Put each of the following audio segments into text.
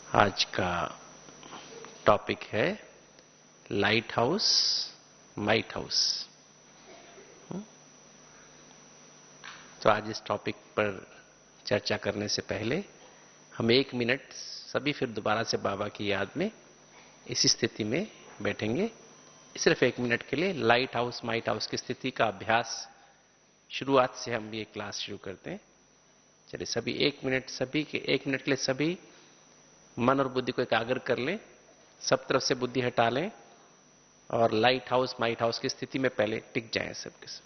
आज का टॉपिक है लाइट हाउस, माइट हाउस। तो आज इस टॉपिक पर चर्चा करने से पहले हम 1 मिनट सभी फिर दोबारा से बाबा की याद में इसी स्थिति में बैठेंगे। सिर्फ 1 मिनट के लिए लाइट हाउस, माइट हाउस की स्थिति का अभ्यास शुरुआत से हम ये क्लास शुरू करते हैं। चलिए सभी 1 मिनट, सभी के 1 मिनट के लिए सभी मन और बुद्धि को एकाग्र कर लें, सब तरफ से बुद्धि हटा लें और लाइट हाउस, माइट हाउस की स्थिति में पहले टिक जाएं सबके सब।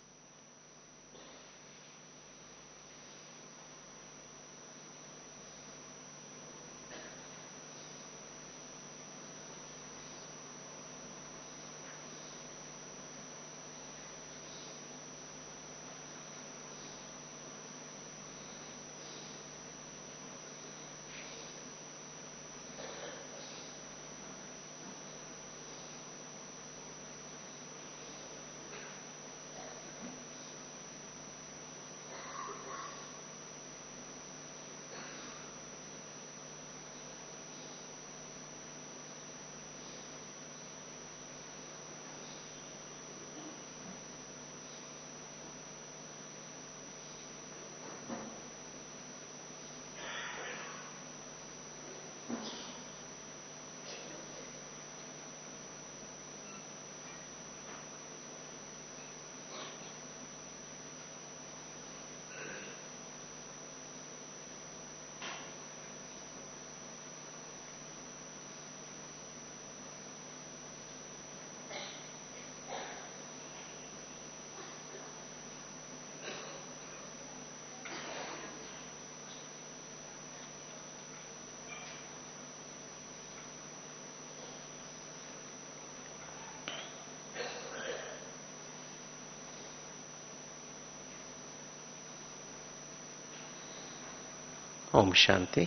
ओम शांति।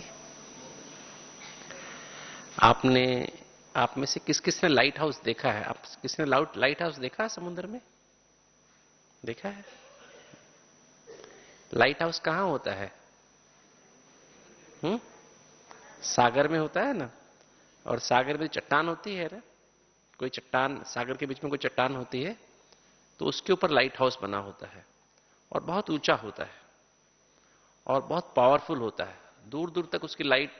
आपने, आप में से किस किसने लाइट हाउस देखा है? आप किसने लाइट हाउस देखा है? समुद्र में देखा है? लाइट हाउस कहां होता है? सागर में होता है ना। और सागर में चट्टान होती है ना, कोई चट्टान, सागर के बीच में कोई चट्टान होती है तो उसके ऊपर लाइट हाउस बना होता है और बहुत ऊंचा होता है और बहुत पावरफुल होता है। दूर दूर तक उसकी लाइट,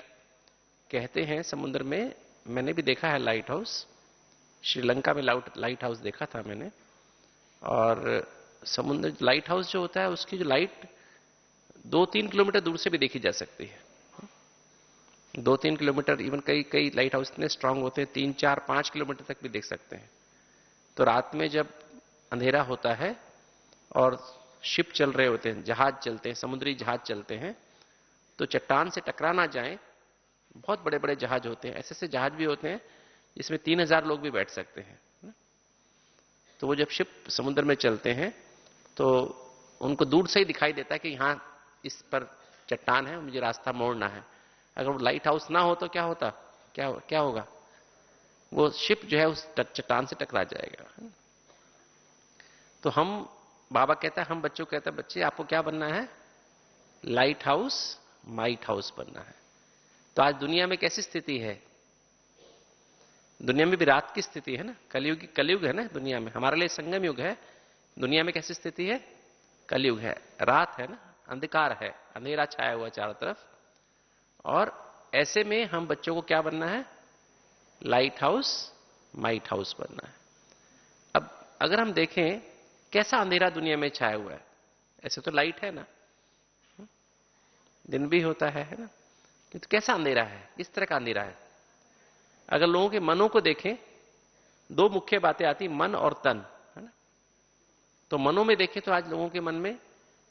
कहते हैं समुद्र में, मैंने भी देखा है लाइट हाउस, श्रीलंका में लाइट हाउस देखा था मैंने। और समुद्र लाइट हाउस जो होता है उसकी जो लाइट 2-3 किलोमीटर दूर से भी देखी जा सकती है। 2-3 किलोमीटर, इवन कई कई लाइट हाउस इतने स्ट्रांग होते हैं 3-4-5 किलोमीटर तक भी देख सकते हैं। तो रात में जब अंधेरा होता है और शिप चल रहे होते हैं, जहाज चलते हैं, समुद्री जहाज चलते हैं, तो चट्टान से टकरा ना जाए, बहुत बड़े बड़े जहाज होते हैं, ऐसे ऐसे जहाज भी होते हैं जिसमें 3000 लोग भी बैठ सकते हैं। तो वो जब शिप समुद्र में चलते हैं तो उनको दूर से ही दिखाई देता है कि यहां इस पर चट्टान है, मुझे रास्ता मोड़ना है। अगर वो लाइट हाउस ना हो तो क्या होता, क्या होगा? वो शिप जो है उस चट्टान से टकरा जाएगा। तो हम, बाबा कहता है, हम बच्चों को कहता है, बच्चे आपको क्या बनना है? लाइट हाउस, माइट हाउस बनना है। तो आज दुनिया में कैसी स्थिति है? दुनिया में भी रात की स्थिति है ना, कलयुग है ना दुनिया में। हमारे लिए संगम युग है, दुनिया में कैसी स्थिति है? कलयुग है, रात है ना, अंधकार है, अंधेरा छाया हुआ चारों तरफ। और ऐसे में हम बच्चों को क्या बनना है? लाइट हाउस, माइट हाउस बनना है। अब अगर हम देखें कैसा अंधेरा दुनिया में छाया हुआ है, ऐसे तो लाइट है ना, दिन भी होता है ना, किंतु कैसा अंधेरा है, किस तरह का अंधेरा है? अगर लोगों के मनों को देखें, दो मुख्य बातें आती, मन और तन, है ना। तो मनों में देखें तो आज लोगों के मन में,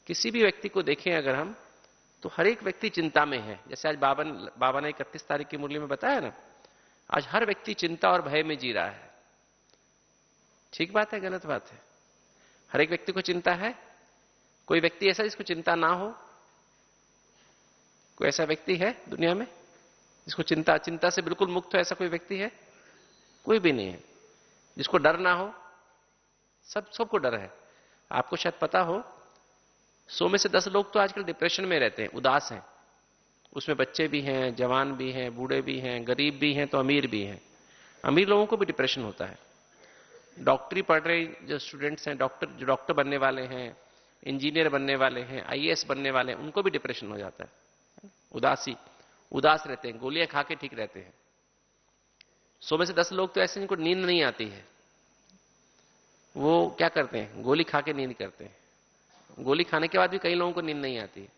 किसी भी व्यक्ति को देखें अगर हम, तो हर एक व्यक्ति चिंता में है। जैसे आज बाबा ने 31 तारीख की मुरली में बताया ना, आज हर व्यक्ति चिंता और भय में जी रहा है। ठीक बात है, गलत बात है? हर एक व्यक्ति को चिंता है। कोई व्यक्ति ऐसा जिसको चिंता ना हो? कोई ऐसा व्यक्ति है दुनिया में जिसको चिंता से बिल्कुल मुक्त हो? ऐसा कोई व्यक्ति है? कोई भी नहीं है। जिसको डर ना हो? सबको डर है। आपको शायद पता हो, 100 में से 10 लोग तो आजकल डिप्रेशन में रहते हैं, उदास हैं। उसमें बच्चे भी हैं, जवान भी हैं, बूढ़े भी हैं, गरीब भी हैं, तो अमीर भी हैं। अमीर लोगों को भी डिप्रेशन होता है। डॉक्टरी पढ़ रहे जो स्टूडेंट्स हैं, जो डॉक्टर बनने वाले हैं, इंजीनियर बनने वाले हैं, आईएएस बनने वाले हैं, उनको भी डिप्रेशन हो जाता है। उदास रहते हैं, गोलियां खा के ठीक रहते हैं। 100 में से 10 लोग तो ऐसे जिनको नींद नहीं आती है, वो क्या करते हैं, गोली खा के नींद करते हैं। गोली खाने के बाद भी कई लोगों को नींद नहीं आती है।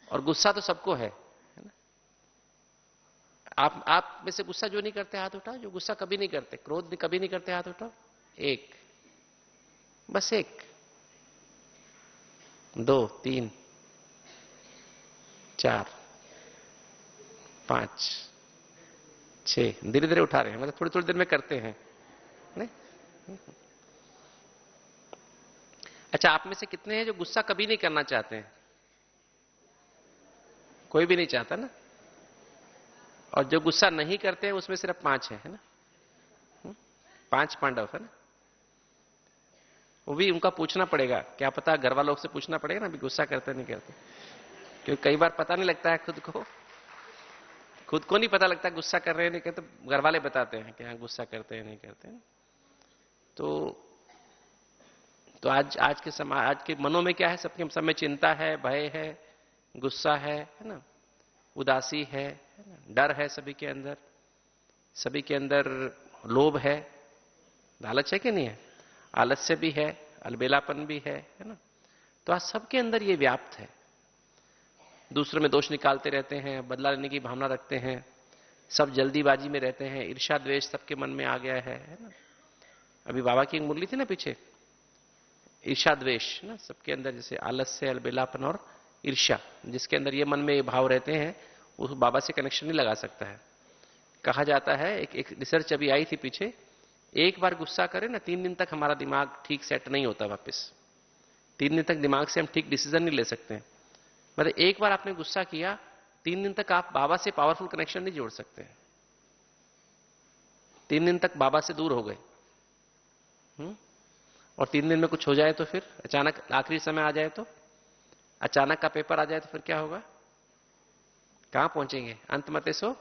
और गुस्सा तो सबको है ना? आप में से गुस्सा जो नहीं करते हाथ उठाओ, जो गुस्सा कभी नहीं करते, क्रोध कभी नहीं करते हाथ उठाओ। एक, बस एक, 2, 3, 4, 5, 6, धीरे धीरे उठा रहे हैं, मतलब थोड़ी थोड़ी देर में करते हैं नहीं? अच्छा, आप में से कितने हैं जो गुस्सा कभी नहीं करना चाहते हैं? कोई भी नहीं चाहता ना। और जो गुस्सा नहीं करते हैं उसमें सिर्फ 5 है ना? 5 पांडव है ना? वो भी उनका पूछना पड़ेगा, क्या पता घर वालों से पूछना पड़ेगा ना, भी गुस्सा करते नहीं करते। क्योंकि कई बार पता नहीं लगता है खुद को नहीं पता लगता गुस्सा कर रहे हैं नहीं करते, तो घर वाले बताते हैं कि हाँ गुस्सा करते हैं नहीं करते हैं। तो आज के समाज, आज के मनों में क्या है, सबके सब में चिंता है, भय है, गुस्सा है ना, उदासी है ना, डर है सभी के अंदर लोभ है, लालच है कि नहीं है, आलस्य भी है, अलबेलापन भी है ना। तो आज सबके अंदर ये व्याप्त है। दूसरों में दोष निकालते रहते हैं, बदला लेने की भावना रखते हैं, सब जल्दीबाजी में रहते हैं, ईर्ष्या द्वेष सबके मन में आ गया है ना। अभी बाबा की एक मुरली थी ना पीछे, ईर्ष्या द्वेष ना सबके अंदर, जैसे आलस्य, अलबेलापन और ईर्ष्या, जिसके अंदर ये मन में ये भाव रहते हैं, उस बाबा से कनेक्शन नहीं लगा सकता है। कहा जाता है, एक रिसर्च अभी आई थी पीछे, एक बार गुस्सा करें ना, 3 दिन तक हमारा दिमाग ठीक सेट नहीं होता वापस। 3 दिन तक दिमाग से हम ठीक डिसीजन नहीं ले सकते हैं। मतलब एक बार आपने गुस्सा किया, 3 दिन तक आप बाबा से पावरफुल कनेक्शन नहीं जोड़ सकते। 3 दिन तक बाबा से दूर हो गए। और 3 दिन में कुछ हो जाए तो फिर अचानक आखिरी समय आ जाए तो, अचानक का पेपर आ जाए तो फिर क्या होगा? कहां पहुंचेंगे? अंत मते सो।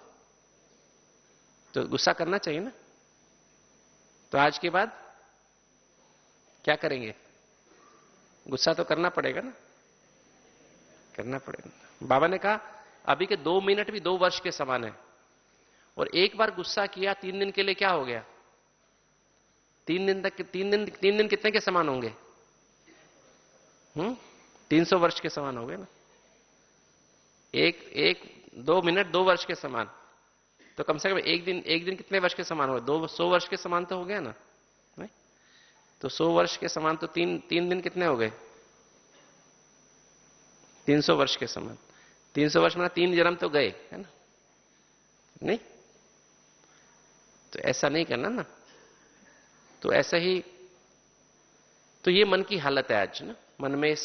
तो गुस्सा करना चाहिए ना। तो आज के बाद क्या करेंगे? गुस्सा तो करना पड़ेगा ना, करना पड़ेगा। बाबा ने कहा अभी के 2 मिनट भी 2 वर्ष के समान है। और एक बार गुस्सा किया 3 दिन के लिए, क्या हो गया? 3 दिन तक, 3 दिन कितने के समान होंगे? 300 वर्ष के समान हो गए ना। एक 2 मिनट 2 वर्ष के समान, तो कम से कम एक दिन कितने वर्ष के समान हो? 200 वर्ष के समान तो हो गया ना, नहीं? तो 100 वर्ष के समान तो 3 दिन कितने हो गए? 300 वर्ष के समान। 300 वर्ष में 3 जन्म तो गए, है ना? नहीं? तो ऐसा नहीं करना ना। तो ऐसा ही, तो ये मन की हालत है आज ना। मन में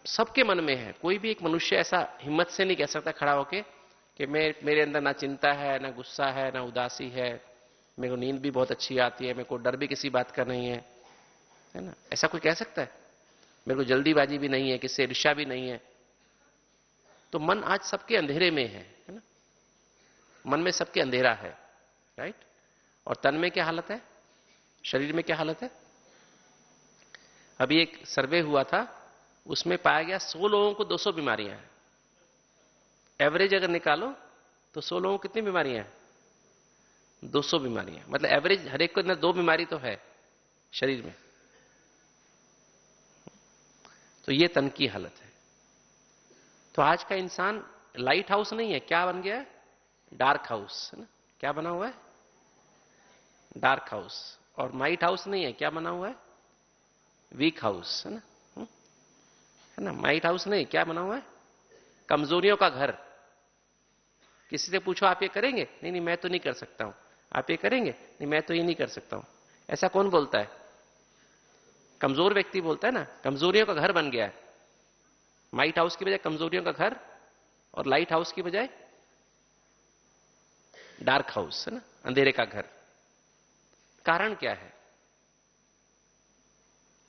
सबके मन में है। कोई भी एक मनुष्य ऐसा हिम्मत से नहीं कह सकता खड़ा होके कि मेरे अंदर ना चिंता है, ना गुस्सा है, ना उदासी है, मेरे को नींद भी बहुत अच्छी आती है, मेरे को डर भी किसी बात का नहीं है ना? ऐसा कोई कह सकता है? मेरे को जल्दीबाजी भी नहीं है, किससे ईर्ष्या भी नहीं है। तो मन आज सबके अंधेरे में है ना? मन में सबके अंधेरा है, राइट? और तन में क्या हालत है? शरीर में क्या हालत है? अभी एक सर्वे हुआ था, उसमें पाया गया 100 लोगों को 200 बीमारियां हैं। एवरेज अगर निकालो तो 100 लोगों को कितनी बीमारियां हैं? 200 बीमारियां। मतलब एवरेज हर एक को अंदर 2 बीमारी तो है शरीर में। तो ये तन की हालत है। तो आज का इंसान लाइट हाउस नहीं है, क्या बन गया है? डार्क हाउस, है ना? क्या बना हुआ है? Dark house. और माइट हाउस नहीं है, क्या बना हुआ है? वीक हाउस, है ना? है ना? माइट हाउस नहीं, क्या बना हुआ है? कमजोरियों का घर। किसी से पूछो आप ये करेंगे? नहीं नहीं मैं तो नहीं कर सकता हूं। आप ये करेंगे? नहीं मैं तो ये नहीं कर सकता हूं। ऐसा कौन बोलता है? कमजोर व्यक्ति बोलता है ना। कमजोरियों का घर बन गया है। माइट हाउस की बजाय कमजोरियों का घर, और लाइट हाउस की बजाय डार्क हाउस, है ना? अंधेरे का घर। कारण क्या है?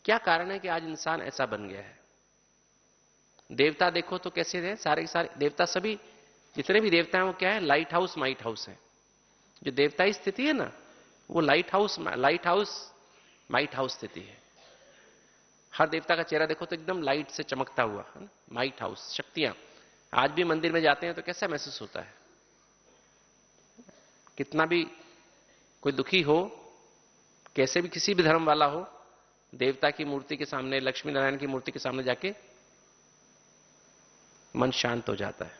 क्या कारण है कि आज इंसान ऐसा बन गया है? देवता देखो तो कैसे हैं, सारे के सारे देवता, सभी जितने भी देवता हैं वो क्या है, लाइट हाउस माइट हाउस है। जो देवताई स्थिति है ना, वो लाइट हाउस माइट हाउस स्थिति है। हर देवता का चेहरा देखो तो एकदम लाइट से चमकता हुआ है ना, माइट हाउस, शक्तियां। आज भी मंदिर में जाते हैं तो कैसा महसूस होता है, कितना भी कोई दुखी हो, कैसे भी किसी भी धर्म वाला हो, देवता की मूर्ति के सामने, लक्ष्मी नारायण की मूर्ति के सामने जाके मन शांत हो जाता है,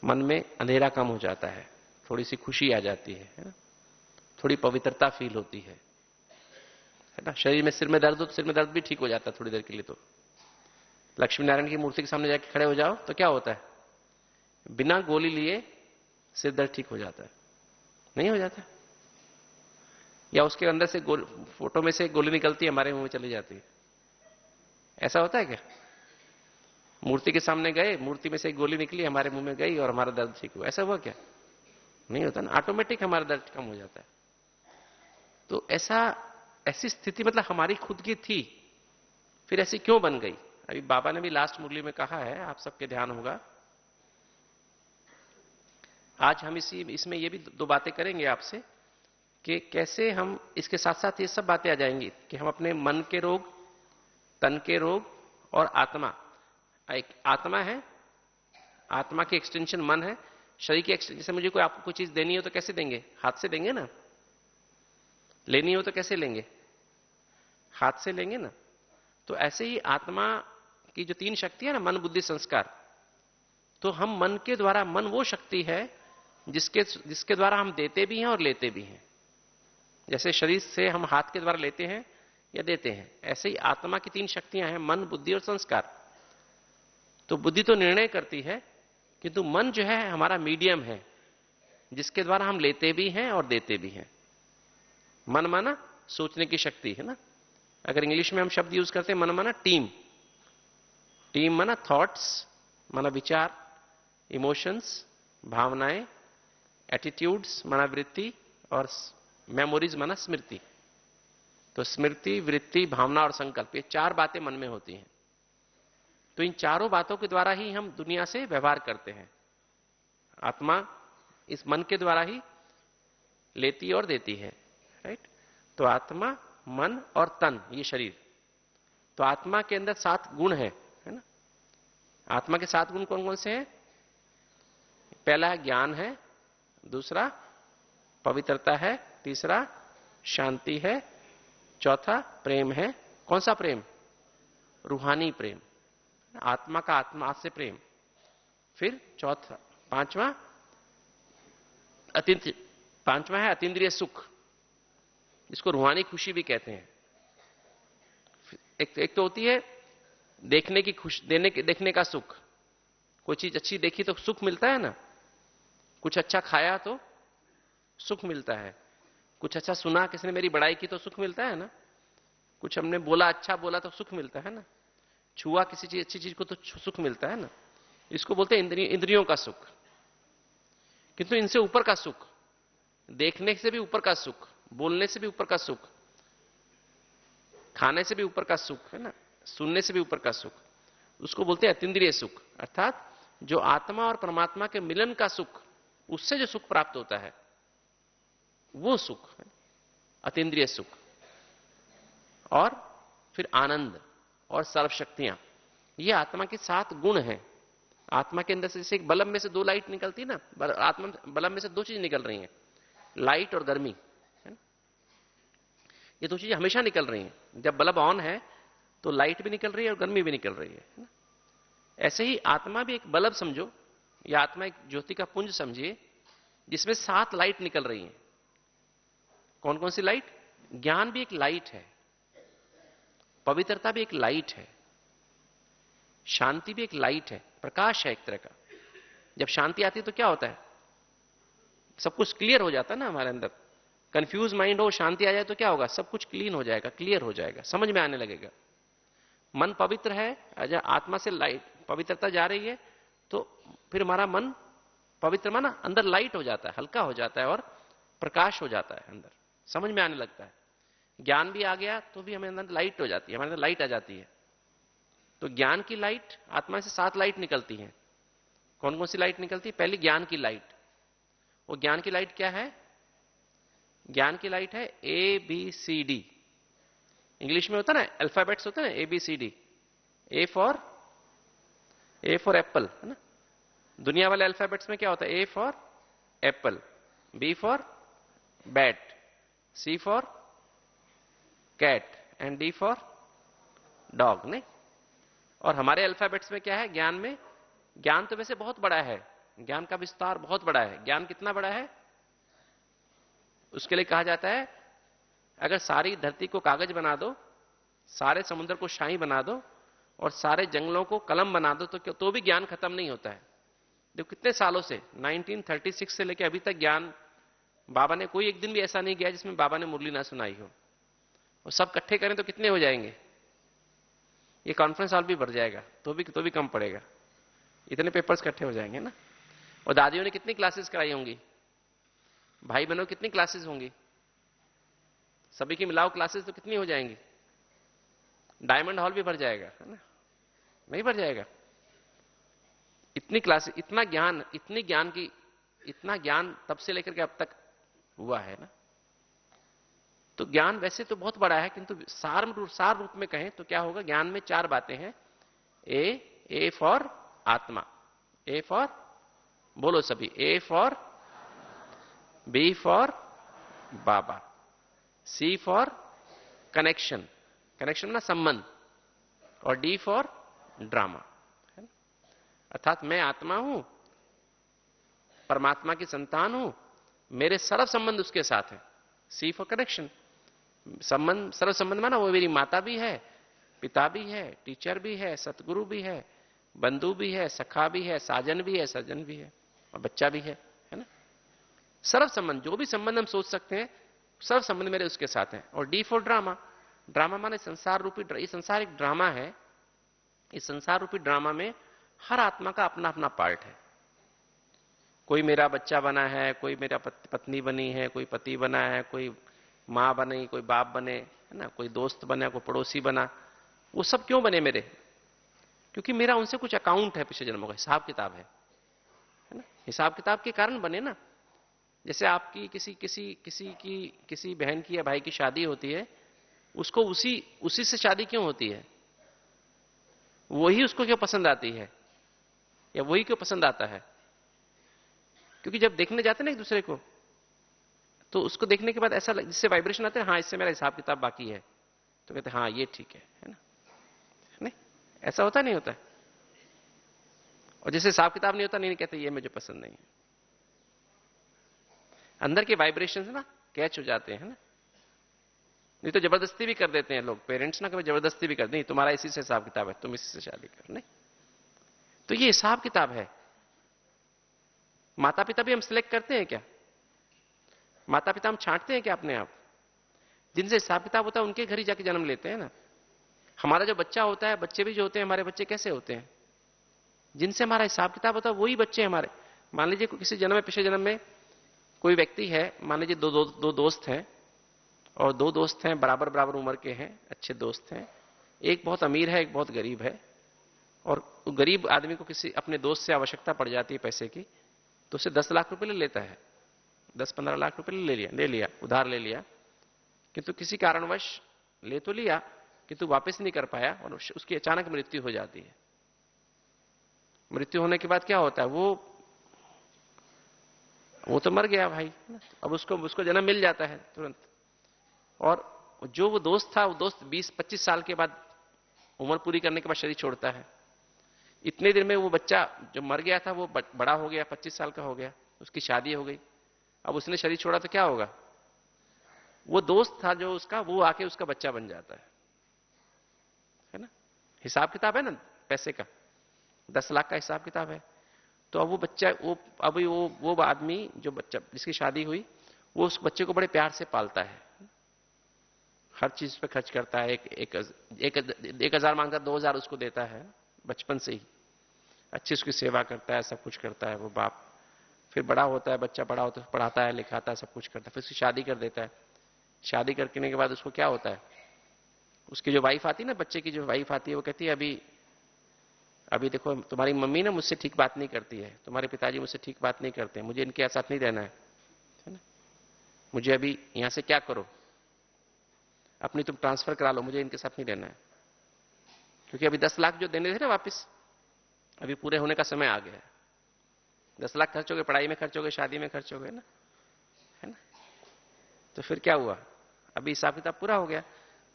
मन में अंधेरा कम हो जाता है, थोड़ी सी खुशी आ जाती है ना? थोड़ी पवित्रता फील होती है ना? शरीर में, सिर में दर्द हो तो सिर में दर्द भी ठीक हो जाता है थोड़ी देर के लिए। तो लक्ष्मी नारायण की मूर्ति के सामने जाके खड़े हो जाओ तो क्या होता है, बिना गोली लिए सिर दर्द ठीक हो जाता है, नहीं हो जाता? या उसके अंदर से फोटो में से गोली निकलती है, हमारे मुंह में चली जाती है, ऐसा होता है क्या? मूर्ति के सामने गए, मूर्ति में से एक गोली निकली, हमारे मुंह में गई और हमारा दर्द ठीक हुआ, ऐसा हुआ क्या? नहीं होता ना, ऑटोमेटिक हमारा दर्द कम हो जाता है। तो ऐसी स्थिति मतलब हमारी खुद की थी, फिर ऐसी क्यों बन गई? अभी बाबा ने भी लास्ट मुरली में कहा है, आप सबके ध्यान होगा। आज हम इसमें ये भी दो बातें करेंगे आपसे कि कैसे हम, इसके साथ साथ ये सब बातें आ जाएंगी कि हम अपने मन के रोग, तन के रोग और आत्मा, एक आत्मा है, आत्मा की एक्सटेंशन मन है, शरीर की एक्सटेंशन। जैसे मुझे कोई, आपको कोई चीज देनी हो तो कैसे देंगे? हाथ से देंगे ना। लेनी हो तो कैसे लेंगे? हाथ से लेंगे ना। तो ऐसे ही आत्मा की जो तीन शक्तियां ना, मन बुद्धि संस्कार, तो हम मन के द्वारा, मन वो शक्ति है जिसके द्वारा हम देते भी हैं और लेते भी हैं। जैसे शरीर से हम हाथ के द्वारा लेते हैं या देते हैं, ऐसे ही आत्मा की तीन शक्तियां हैं, मन बुद्धि और संस्कार। तो बुद्धि तो निर्णय करती है, किंतु मन जो है हमारा मीडियम है, जिसके द्वारा हम लेते भी हैं और देते भी हैं। मन माना सोचने की शक्ति है ना। अगर इंग्लिश में हम शब्द यूज करते हैं, मन माना टीम, टीम माना थॉट्स, माना विचार, इमोशंस भावनाएं, एटीट्यूड्स माना वृत्ति, और मेमोरीज माना स्मृति। तो स्मृति, वृत्ति, भावना और संकल्प, ये चार बातें मन में होती हैं। तो इन चारों बातों के द्वारा ही हम दुनिया से व्यवहार करते हैं। आत्मा इस मन के द्वारा ही लेती और देती है, राइट। तो आत्मा, मन और तन, ये शरीर। तो आत्मा के अंदर 7 गुण है ना। आत्मा के 7 गुण कौन कौन से हैं? पहला ज्ञान है, दूसरा पवित्रता है, तीसरा शांति है, चौथा प्रेम है। कौन सा प्रेम? रूहानी प्रेम, आत्मा का आत्मा से प्रेम। फिर चौथा, पांचवा है अतीन्द्रिय सुख, जिसको रूहानी खुशी भी कहते हैं। एक तो होती है देखने की खुश, देखने का सुख। कोई चीज अच्छी देखी तो सुख मिलता है ना। कुछ अच्छा खाया तो सुख मिलता है। कुछ अच्छा सुना, किसी ने मेरी बड़ाई की तो सुख मिलता है ना। कुछ हमने बोला, अच्छा बोला तो सुख मिलता है ना। छुआ किसी चीज, अच्छी चीज को तो सुख मिलता है ना। इसको बोलते हैं इंद्रियों का सुख। किंतु इनसे ऊपर का सुख, देखने से भी ऊपर का सुख, बोलने से भी ऊपर का सुख, खाने से भी ऊपर का सुख है ना, सुनने से भी ऊपर का सुख, उसको बोलते हैं अतीन्द्रिय सुख। अर्थात जो आत्मा और परमात्मा के मिलन का सुख, उससे जो सुख प्राप्त होता है वो सुख है अतीन्द्रिय सुख। और फिर आनंद और सर्वशक्तियां, ये आत्मा के 7 गुण हैं। आत्मा के अंदर से जैसे एक बल्ब में से 2 लाइट निकलती है ना, आत्मा बल्ब में से 2 चीज निकल रही हैं, लाइट और गर्मी है ना। ये 2 चीजें हमेशा निकल रही हैं। जब बल्ब ऑन है तो लाइट भी निकल रही है और गर्मी भी निकल रही है ना। ऐसे ही आत्मा भी एक बल्ब समझो, या आत्मा एक ज्योति का पुंज समझिए, जिसमें 7 लाइट निकल रही हैं। कौन कौन सी लाइट? ज्ञान भी एक लाइट है, पवित्रता भी एक लाइट है, शांति भी एक लाइट है, प्रकाश है एक तरह का। जब शांति आती है तो क्या होता है? सब कुछ क्लियर हो जाता है ना हमारे अंदर। कंफ्यूज माइंड हो, शांति आ जाए तो क्या होगा? सब कुछ क्लीन हो जाएगा, क्लियर हो जाएगा, समझ में आने लगेगा। मन पवित्र है, जब आत्मा से लाइट पवित्रता जा रही है तो फिर हमारा मन पवित्र माना अंदर लाइट हो जाता है, हल्का हो जाता है और प्रकाश हो जाता है, अंदर समझ में आने लगता है। ज्ञान भी आ गया तो भी हमें अंदर लाइट हो जाती है, हमारे अंदर लाइट आ जाती है। तो ज्ञान की लाइट, आत्मा से 7 लाइट निकलती हैं। कौन कौन सी लाइट निकलती है? पहली ज्ञान की लाइट। वो ज्ञान की लाइट क्या है? ज्ञान की लाइट है A B C D. English में होता ना अल्फाबेट्स होता ना, A B C D. A for apple, है ना। दुनिया वाले अल्फाबेट्स में क्या होता है? A for apple, B for bat, C for cat and D for dog, नहीं। और हमारे अल्फाबेट्स में क्या है? ज्ञान में, ज्ञान तो वैसे बहुत बड़ा है, ज्ञान का विस्तार बहुत बड़ा है। ज्ञान कितना बड़ा है? उसके लिए कहा जाता है अगर सारी धरती को कागज बना दो, सारे समुद्र को शाही बना दो और सारे जंगलों को कलम बना दो तो भी ज्ञान खत्म नहीं होता है। देखो कितने सालों से, 1936 से लेकर अभी तक ज्ञान, बाबा ने कोई एक दिन भी ऐसा नहीं किया जिसमें बाबा ने मुरली ना सुनाई हो। और सब इकट्ठे करें तो कितने हो जाएंगे? ये कॉन्फ्रेंस हॉल भी भर जाएगा, तो भी कम पड़ेगा, इतने पेपर्स इकट्ठे हो जाएंगे ना। और दादियों ने कितनी क्लासेस कराई होंगी, भाई बहनों कितनी क्लासेस होंगी, सभी की मिलाओ क्लासेस तो कितनी हो जाएंगी? डायमंड हॉल भी भर जाएगा, है ना? नहीं भर जाएगा? इतनी क्लासेस, इतना ज्ञान, इतना ज्ञान तब से लेकर के अब तक हुआ है ना। तो ज्ञान वैसे तो बहुत बड़ा है, किंतु सार रूप में कहें तो क्या होगा? ज्ञान में 4 बातें हैं। ए फॉर आत्मा, ए फॉर, बोलो सभी, ए फॉर, बी फॉर बाबा, सी फॉर कनेक्शन, कनेक्शन ना संबंध, और डी फॉर ड्रामा। अर्थात मैं आत्मा हूं, परमात्मा की संतान हूं, मेरे सर्व संबंध उसके साथ हैं। सी फॉर कनेक्शन, संबंध, सर्व संबंध माना वो मेरी माता भी है, पिता भी है, टीचर भी है, सतगुरु भी है, बंधु भी है, सखा भी है, साजन भी है, सज्जन भी है, और बच्चा भी है ना। सर्व संबंध, जो भी संबंध हम सोच सकते हैं, सर्व संबंध मेरे उसके साथ हैं। और डी फॉर ड्रामा, ड्रामा माने संसार रूपी, ये संसार एक ड्रामा है। इस संसार रूपी ड्रामा में हर आत्मा का अपना अपना पार्ट है। कोई मेरा बच्चा बना है, कोई मेरा पत्नी बनी है, कोई पति बना है, कोई मां बनी, कोई बाप बने, है ना, कोई दोस्त बना, कोई पड़ोसी बना। वो सब क्यों बने मेरे? क्योंकि मेरा उनसे कुछ अकाउंट है, पिछले जन्मों का हिसाब किताब है ना। हिसाब किताब के कारण बने ना। जैसे आपकी किसी बहन की या भाई की शादी होती है, उसको उसी से शादी क्यों होती है? वही उसको क्यों पसंद आती है, या वही क्यों पसंद आता है? क्योंकि जब देखने जाते हैं ना एक दूसरे को, तो उसको देखने के बाद ऐसा जिससे वाइब्रेशन आते हैं, हाँ इससे मेरा हिसाब किताब बाकी है, तो कहते हैं हाँ ये ठीक है ना। नहीं, ऐसा होता नहीं होता है? और जैसे हिसाब किताब नहीं होता, नहीं कहते ये मुझे पसंद नहीं है। अंदर के वाइब्रेशन ना कैच हो जाते हैं ना। नहीं तो जबरदस्ती भी कर देते हैं लोग, पेरेंट्स ना कभी जबरदस्ती भी कर दें, तुम्हारा इसी से हिसाब किताब है, तुम इसी से शादी कर। नहीं, तो ये हिसाब किताब है। माता पिता भी हम सिलेक्ट करते हैं क्या? माता पिता हम छांटते हैं क्या अपने आप? जिनसे हिसाब किताब होता है उनके घर ही जाके जन्म लेते हैं ना। हमारा जो बच्चा होता है, बच्चे भी जो होते हैं हमारे, बच्चे कैसे होते हैं? जिनसे हमारा हिसाब किताब होता है वही बच्चे हमारे। मान लीजिए किसी जन्म में, पिछले जन्म में कोई व्यक्ति है, मान लीजिए दो दोस्त हैं, और 2 दोस्त हैं, बराबर बराबर उम्र के हैं, अच्छे दोस्त हैं। एक बहुत अमीर है, एक बहुत गरीब है। और गरीब आदमी को किसी अपने दोस्त से आवश्यकता पड़ जाती है पैसे की, तो उसे 10 लाख रुपए ले लेता है, 10-15 लाख रुपए ले लिया, उधार ले लिया। किंतु किसी कारणवश ले तो लिया, किंतु वापस नहीं कर पाया, और उसकी अचानक मृत्यु हो जाती है। मृत्यु होने के बाद क्या होता है? वो तो मर गया भाई, अब उसको जन्म मिल जाता है तुरंत। और जो वो दोस्त था, वो दोस्त 20-25 साल के बाद, उम्र पूरी करने के बाद शरीर छोड़ता है। इतने दिन में वो बच्चा जो मर गया था वो बड़ा हो गया, 25 साल का हो गया, उसकी शादी हो गई। अब उसने शरीर छोड़ा तो क्या होगा? वो दोस्त था जो उसका, वो आके उसका बच्चा बन जाता है ना। हिसाब किताब है ना पैसे का, 10 लाख का हिसाब किताब है। तो अब वो बच्चा, वो आदमी जो बच्चा जिसकी शादी हुई, वो उस बच्चे को बड़े प्यार से पालता है, हर चीज पे खर्च करता है। 1,000 मांगता, 2,000 उसको देता है बचपन से ही। अच्छी उसकी सेवा करता है, सब कुछ करता है वो बाप। फिर बड़ा होता है, बच्चा बड़ा होता है, पढ़ाता है, लिखाता है, सब कुछ करता है। फिर उसकी शादी कर देता है। शादी करने के बाद उसको क्या होता है? उसकी जो वाइफ आती है ना, बच्चे की जो वाइफ आती है, वो कहती है अभी अभी देखो तुम्हारी मम्मी ना मुझसे ठीक बात नहीं करती है, तुम्हारे पिताजी मुझसे ठीक बात नहीं करते, मुझे इनके साथ नहीं रहना है ना? मुझे अभी यहां से क्या करो, अपनी तुम ट्रांसफर करा लो, मुझे इनके साथ नहीं रहना है। क्योंकि अभी 10 लाख जो देने थे ना वापस, अभी पूरे होने का समय आ गया है। 10 लाख खर्च हो गए, पढ़ाई में खर्च हो गए, शादी में खर्च हो गए ना, है ना? तो फिर क्या हुआ, अभी हिसाब किताब पूरा हो गया,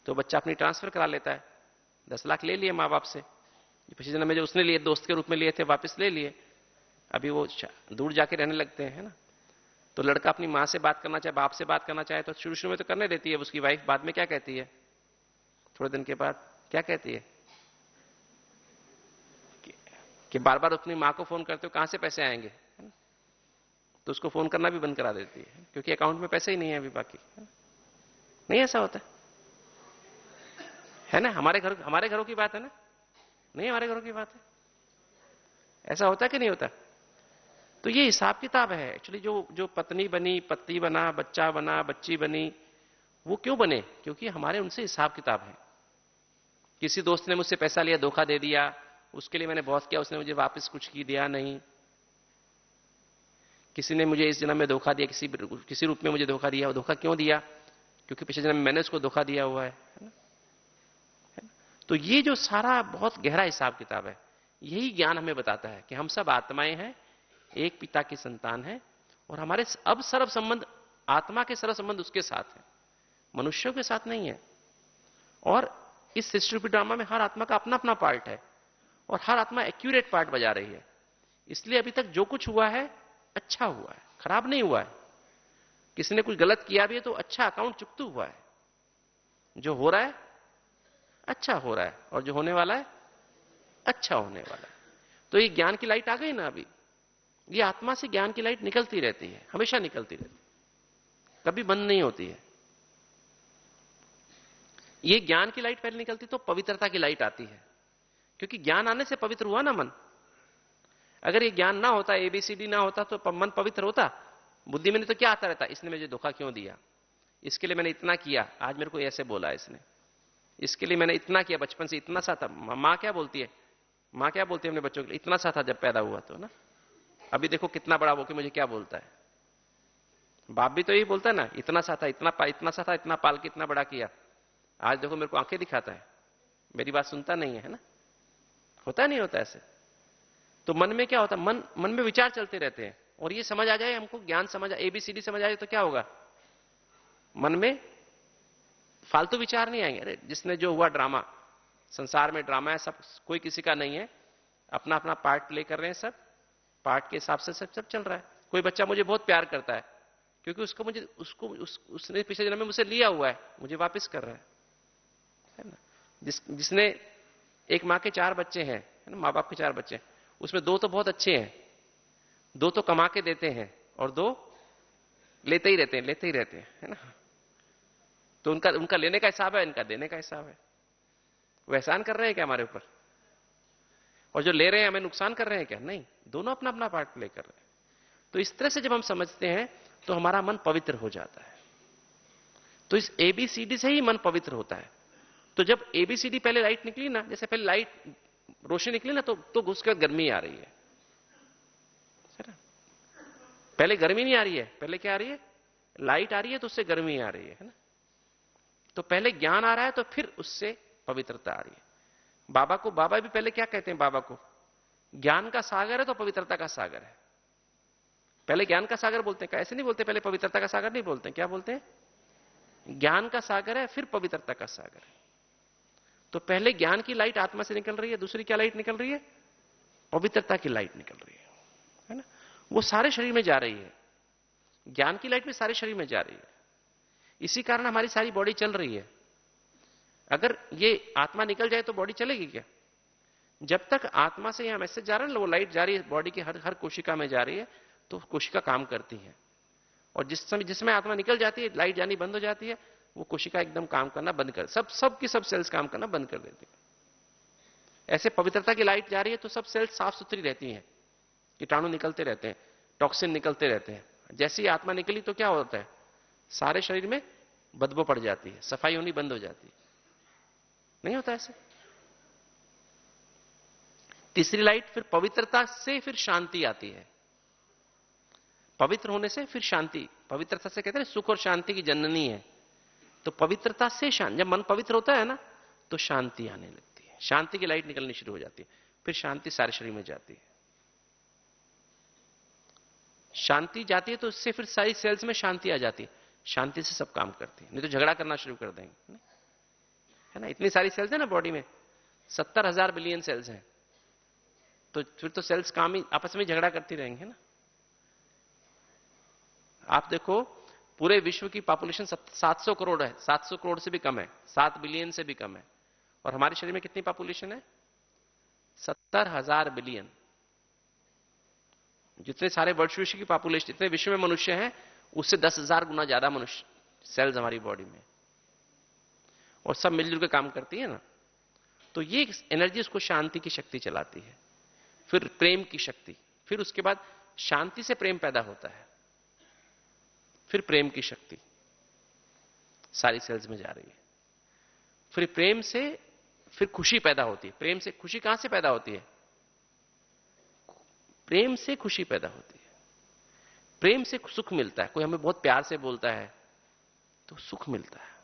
तो बच्चा अपनी ट्रांसफर करा लेता है। 10 लाख ले लिए माँ बाप से, पिछले जन्म में जो उसने लिए, दोस्त के रूप में लिए थे, वापस ले लिए। अभी वो दूर जाके रहने लगते हैं, है ना? तो लड़का अपनी माँ से बात करना चाहे, बाप से बात करना चाहे, तो शुरू शुरू में तो करने देती है। उसकी वाइफ बाद में क्या कहती है, थोड़े दिन के बाद क्या कहती है कि बार बार अपनी माँ को फोन करते हो, कहां से पैसे आएंगे? तो उसको फोन करना भी बंद करा देती है, क्योंकि अकाउंट में पैसे ही नहीं है अभी बाकी। नहीं ऐसा होता है ना? हमारे घरों की बात है ना? नहीं हमारे घरों की बात है, ऐसा होता कि नहीं होता? तो ये हिसाब किताब है एक्चुअली। जो जो पत्नी बनी, पति बना, बच्चा बना, बच्ची बनी, वो क्यों बने? क्योंकि हमारे उनसे हिसाब किताब है। किसी दोस्त ने मुझसे पैसा लिया, धोखा दे दिया, उसके लिए मैंने बहुत किया, उसने मुझे वापस कुछ की दिया नहीं। किसी ने मुझे इस जन्म में धोखा दिया, किसी रूप में मुझे धोखा दिया। वो धोखा क्यों दिया? क्योंकि पिछले जन्म में मैंने उसको धोखा दिया हुआ है ना? तो ये जो सारा बहुत गहरा हिसाब किताब है, यही ज्ञान हमें बताता है कि हम सब आत्माएं हैं, एक पिता की संतान है, और हमारे अब सर्व संबंध, आत्मा के सर्व संबंध उसके साथ है, मनुष्यों के साथ नहीं है। और इस सृष्टि ड्रामा में हर आत्मा का अपना अपना पार्ट है, और हर आत्मा एक्यूरेट पार्ट बजा रही है। इसलिए अभी तक जो कुछ हुआ है अच्छा हुआ है, खराब नहीं हुआ है। किसी ने कुछ गलत किया भी है तो अच्छा अकाउंट चुकतू हुआ है। जो हो रहा है अच्छा हो रहा है, और जो होने वाला है अच्छा होने वाला है। तो ये ज्ञान की लाइट आ गई ना अभी, ये आत्मा से ज्ञान की लाइट निकलती रहती है, हमेशा निकलती रहती है, कभी बंद नहीं होती है। ये ज्ञान की लाइट पहले निकलती तो पवित्रता की लाइट आती है, क्योंकि ज्ञान आने से पवित्र हुआ ना मन। अगर ये ज्ञान ना होता, एबीसीडी ना होता, तो मन पवित्र होता? बुद्धि में तो क्या आता रहता, इसने मुझे धोखा क्यों दिया, इसके लिए मैंने इतना किया, आज मेरे को ऐसे बोला इसने, इसके लिए मैंने इतना किया, बचपन से इतना सा था। मां क्या बोलती है, मां क्या बोलती है अपने बच्चों के लिए, इतना सा था जब पैदा हुआ तो ना, अभी देखो कितना बड़ा हो के मुझे क्या बोलता है। बाप भी तो यही बोलता है ना, इतना सा था, इतना सा था, इतना पाल के इतना बड़ा किया, आज देखो मेरे को आंखें दिखाता है, मेरी बात सुनता नहीं है ना? होता नहीं होता ऐसे? तो मन में क्या होता है, मन में विचार चलते रहते हैं। और ये समझ आ जाए हमको, ज्ञान समझ, एबीसीडी समझ आ जाए, तो क्या होगा, मन में फालतू विचार नहीं आएंगे। अरे जिसने जो हुआ ड्रामा, संसार में ड्रामा है, सब कोई किसी का नहीं है, अपना अपना पार्ट प्ले कर रहे हैं, सब पार्ट के हिसाब से सब चल रहा है। कोई बच्चा मुझे बहुत प्यार करता है, क्योंकि उसने पिछले जन्म में मुझसे लिया हुआ है, मुझे वापस कर रहा है ना? जिसने, एक माँ के 4 बच्चे हैं, है ना, माँ बाप के 4 बच्चे, उसमें 2 तो बहुत अच्छे हैं, 2 तो कमा के देते हैं, और 2 लेते ही रहते हैं, है ना? तो उनका लेने का हिसाब है, इनका देने का हिसाब है। वो एहसान कर रहे हैं क्या हमारे ऊपर? और जो ले रहे हैं हमें नुकसान कर रहे हैं क्या? नहीं, दोनों अपना अपना पार्ट प्ले कर रहे हैं। तो इस तरह से जब हम समझते हैं तो हमारा मन पवित्र हो जाता है। तो इस एबीसीडी से ही मन पवित्र होता है। तो जब एबीसीडी पहले लाइट निकली ना, जैसे पहले लाइट रोशनी निकली ना, तो उसके बाद गर्मी आ रही है। पहले गर्मी नहीं आ रही है, पहले क्या आ रही है, लाइट आ रही है, तो उससे गर्मी आ रही है ना? तो पहले ज्ञान आ रहा है, तो फिर उससे पवित्रता आ रही है। बाबा भी पहले क्या कहते हैं, बाबा को ज्ञान का सागर है तो पवित्रता का सागर है। पहले ज्ञान का सागर बोलते हैं, ऐसे नहीं बोलते, पहले पवित्रता का सागर नहीं बोलते, क्या बोलते हैं, ज्ञान का सागर है, फिर पवित्रता का सागर है। तो पहले ज्ञान की लाइट आत्मा से निकल रही है, दूसरी क्या लाइट निकल रही है, पवित्रता की लाइट निकल रही है ना? वो सारे शरीर में जा रही है, ज्ञान की लाइट में सारे शरीर में जा रही है। इसी कारण हमारी सारी बॉडी चल रही है। अगर ये आत्मा निकल जाए तो बॉडी चलेगी क्या? जब तक आत्मा से यहां मैसेज जा रहा है ना, वो लाइट जा रही है, बॉडी की हर कोशिका में जा रही है, तो कोशिका काम करती है। और जिसमें आत्मा निकल जाती है, लाइट जानी बंद हो जाती है, वो कोशिका एकदम काम करना बंद कर, सब की सब सेल्स काम करना बंद कर देती है। ऐसे पवित्रता की लाइट जा रही है तो सब सेल्स साफ सुथरी रहती हैं, कीटाणु निकलते रहते हैं, टॉक्सिन निकलते रहते हैं। जैसे ही आत्मा निकली तो क्या होता है, सारे शरीर में बदबू पड़ जाती है, सफाई होनी बंद हो जाती है। नहीं होता ऐसे? तीसरी लाइट, फिर पवित्रता से फिर शांति आती है। पवित्र होने से फिर शांति, पवित्रता से कहते हैं सुख और शांति की जननी है। तो पवित्रता से शांति, जब मन पवित्र होता है ना तो शांति आने लगती है, शांति की लाइट निकलनी शुरू हो जाती है, फिर शांति सारे शरीर में जाती है। शांति जाती है तो उससे फिर सारी सेल्स में शांति आ जाती है, शांति से सब काम करती है, नहीं तो झगड़ा करना शुरू कर देंगे, है ना। इतनी सारी सेल्स है ना बॉडी में, 70,000 बिलियन सेल्स हैं, तो फिर तो सेल्स काम ही आपस में झगड़ा करती रहेंगे ना। आप देखो पूरे विश्व की पॉपुलेशन 700 करोड़ है, 700 करोड़ से भी कम है, 7 बिलियन से भी कम है, और हमारे शरीर में कितनी पॉपुलेशन है? 70,000 बिलियन। जितने सारे विश्व की पॉपुलेशन, जितने विश्व में मनुष्य हैं उससे 10,000 गुना ज्यादा मनुष्य सेल्स हमारी बॉडी में, और सब मिलजुल के काम करती है ना। तो ये एनर्जी उसको शांति की शक्ति चलाती है, फिर प्रेम की शक्ति, फिर उसके बाद शांति से प्रेम पैदा होता है, फिर प्रेम की शक्ति सारी सेल्स में जा रही है, फिर प्रेम से फिर खुशी पैदा होती है। प्रेम से खुशी कहां से पैदा होती है? प्रेम से खुशी पैदा होती है, प्रेम से सुख मिलता है। कोई हमें बहुत प्यार से बोलता है तो सुख मिलता है।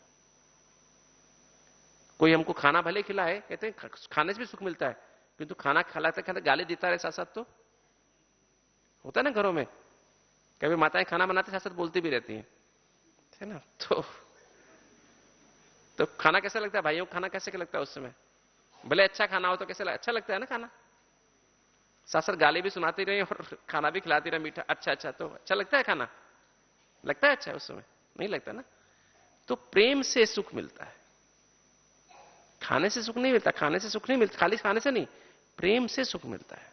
कोई हमको खाना भले खिलाए, कहते हैं खाने से भी सुख मिलता है, किंतु खाना खिलाते खाते गाली देता रहे साथ साथ, तो होता है ना घरों में, कभी माताएं खाना बनाते साथ साथ बोलती भी रहती हैं, है ना। तो खाना कैसा लगता है भाइयों? खाना कैसे लगता है उस समय? भले अच्छा खाना हो तो कैसे अच्छा लगता है ना खाना, साथ साथ गाली भी सुनाती रही और खाना भी खिलाती रहे मीठा, अच्छा, तो अच्छा लगता है खाना? लगता है अच्छा उस समय? नहीं लगता ना। तो प्रेम से सुख मिलता है, खाने से सुख नहीं मिलता, खाने से सुख नहीं मिलता, खाली खाने से नहीं, प्रेम से सुख मिलता है।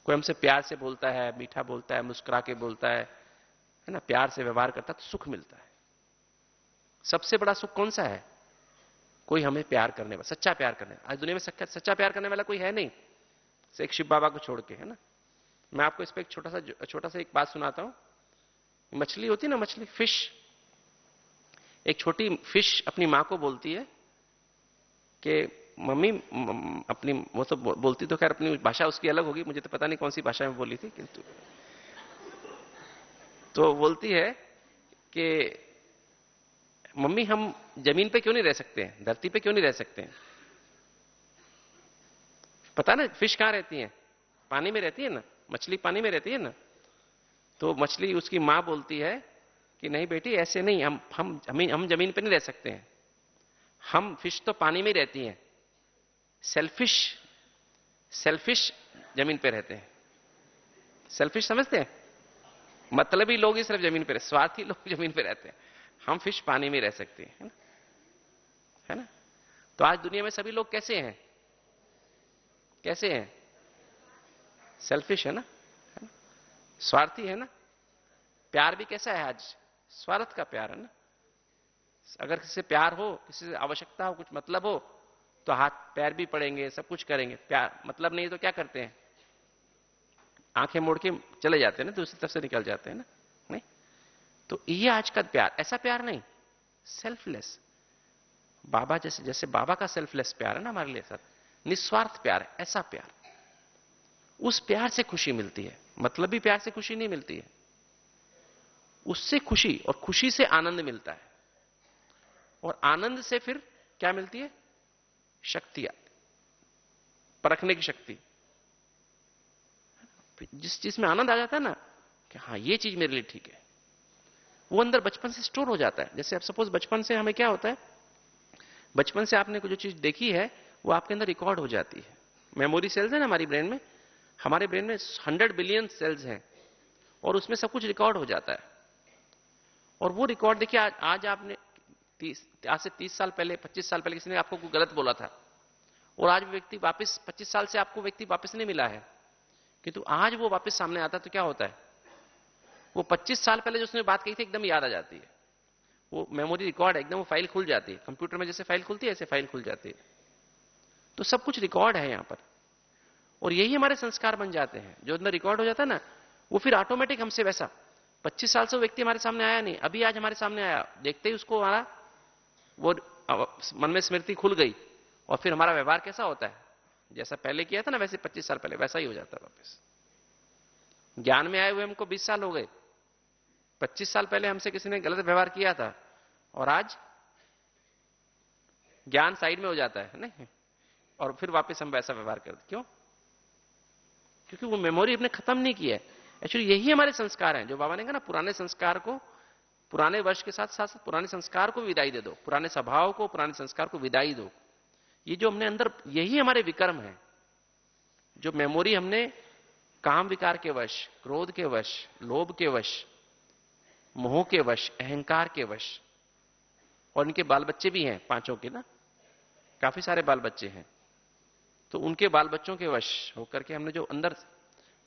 कोई हमसे प्यार से बोलता है, मीठा बोलता है, मुस्कुरा के बोलता है ना, प्यार से व्यवहार करता है तो सुख मिलता है। सबसे बड़ा सुख कौन सा है? कोई हमें प्यार करने वाला, सच्चा प्यार करने वाला। आज दुनिया में सच्चा प्यार करने वाला कोई है नहीं, एक शिव बाबा को छोड़ के, है ना। मैं आपको इस पर एक छोटा सा एक बात सुनाता हूं। मछली होती है ना, मछली, फिश, एक छोटी फिश अपनी मां को बोलती है कि मम्मी, अपनी, वो तो बोलती तो खैर अपनी भाषा उसकी अलग होगी, मुझे तो पता नहीं कौन सी भाषा में बोली थी, किंतु तो बोलती है कि मम्मी हम जमीन पे क्यों नहीं रह सकते हैं, धरती पे क्यों नहीं रह सकते हैं? पता ना फिश कहां रहती है? पानी में रहती है ना, मछली पानी में रहती है ना। तो मछली, उसकी मां बोलती है कि नहीं बेटी ऐसे नहीं, हम जमीन पे नहीं रह सकते हैं, हम फिश तो पानी में रहती हैं, सेल्फिश जमीन पे रहते हैं। सेल्फिश समझते हैं? मतलबी लोग ही सिर्फ जमीन पे, स्वार्थी लोग जमीन पे रहते हैं, हम फिश पानी में रह सकते हैं, है ना। तो आज दुनिया में सभी लोग कैसे हैं? कैसे हैं? सेल्फिश है ना, स्वार्थी है ना। प्यार भी कैसा है आज? स्वार्थ का प्यार है ना। अगर किसी से प्यार हो, किसी से आवश्यकता हो, कुछ मतलब हो, तो हाथ पैर भी पड़ेंगे, सब कुछ करेंगे। प्यार मतलब नहीं तो क्या करते हैं? आंखें मोड़ के चले जाते हैं ना, दूसरी तरफ से निकल जाते हैं ना, नहीं। तो ये आज का प्यार, ऐसा प्यार नहीं, सेल्फलेस। बाबा जैसे बाबा का सेल्फलेस प्यार है ना हमारे लिए, सर, निस्वार्थ प्यार है, ऐसा प्यार। उस प्यार से खुशी मिलती है, मतलब भी प्यार से खुशी नहीं मिलती है। उससे खुशी, और खुशी से आनंद मिलता है, और आनंद से फिर क्या मिलती है? शक्ति आती, परखने की शक्ति। जिस चीज में आनंद आ जाता है ना कि हाँ ये चीज मेरे लिए ठीक है, वो अंदर बचपन से स्टोर हो जाता है। जैसे आप सपोज बचपन से हमें क्या होता है, बचपन से आपने जो चीज देखी है वो आपके अंदर रिकॉर्ड हो जाती है। मेमोरी सेल्स है ना हमारी ब्रेन में, हमारे ब्रेन में 100 बिलियन सेल्स हैं, और उसमें सब कुछ रिकॉर्ड हो जाता है। और वो रिकॉर्ड देखिए, आज आपने आज से 30 साल पहले, 25 साल पहले किसी ने आपको कोई गलत बोला था, और आज व्यक्ति वापस 25 साल से आपको व्यक्ति वापस नहीं मिला है, किंतु आज वो वापस सामने आता है तो क्या होता है? वो 25 साल पहले जो उसने बात कही थी एकदम याद आ जाती है। वो मेमोरी रिकॉर्ड है, एकदम वो फाइल खुल जाती है। कंप्यूटर में जैसे फाइल खुलती है ऐसे फाइल खुल जाती है। तो सब कुछ रिकॉर्ड है यहां पर, और यही हमारे संस्कार बन जाते हैं। जो अंदर रिकॉर्ड हो जाता है ना, वो फिर ऑटोमेटिक हमसे वैसा, 25 साल से वो व्यक्ति हमारे सामने आया नहीं, अभी आज हमारे सामने आया, देखते ही उसको हमारा वो मन में स्मृति खुल गई, और फिर हमारा व्यवहार कैसा होता है? जैसा पहले किया था ना वैसे 25 साल पहले वैसा ही हो जाता है वापस। ज्ञान में आए हुए हमको 20 साल हो गए, 25 साल पहले हमसे किसी ने गलत व्यवहार किया था और आज ज्ञान साइड में हो जाता है नहीं, और फिर वापस हम वैसा व्यवहार करते। क्यों? क्योंकि वो मेमोरी अपने खत्म नहीं की है। एक्चुअली यही हमारे संस्कार हैं, जो बाबा ने कहा ना, पुराने संस्कार को, पुराने वर्ष के साथ साथ पुराने संस्कार को विदाई दे दो, पुराने स्वभाव को, पुराने संस्कार को विदाई दो। ये जो हमने अंदर, यही हमारे विकर्म है। जो मेमोरी हमने काम विकार के वश, क्रोध के वश, लोभ के वश, मोह के वश, अहंकार के वश, और इनके बाल बच्चे भी हैं पांचों के ना, काफी सारे बाल बच्चे हैं, तो उनके बाल बच्चों के वश होकर के हमने जो अंदर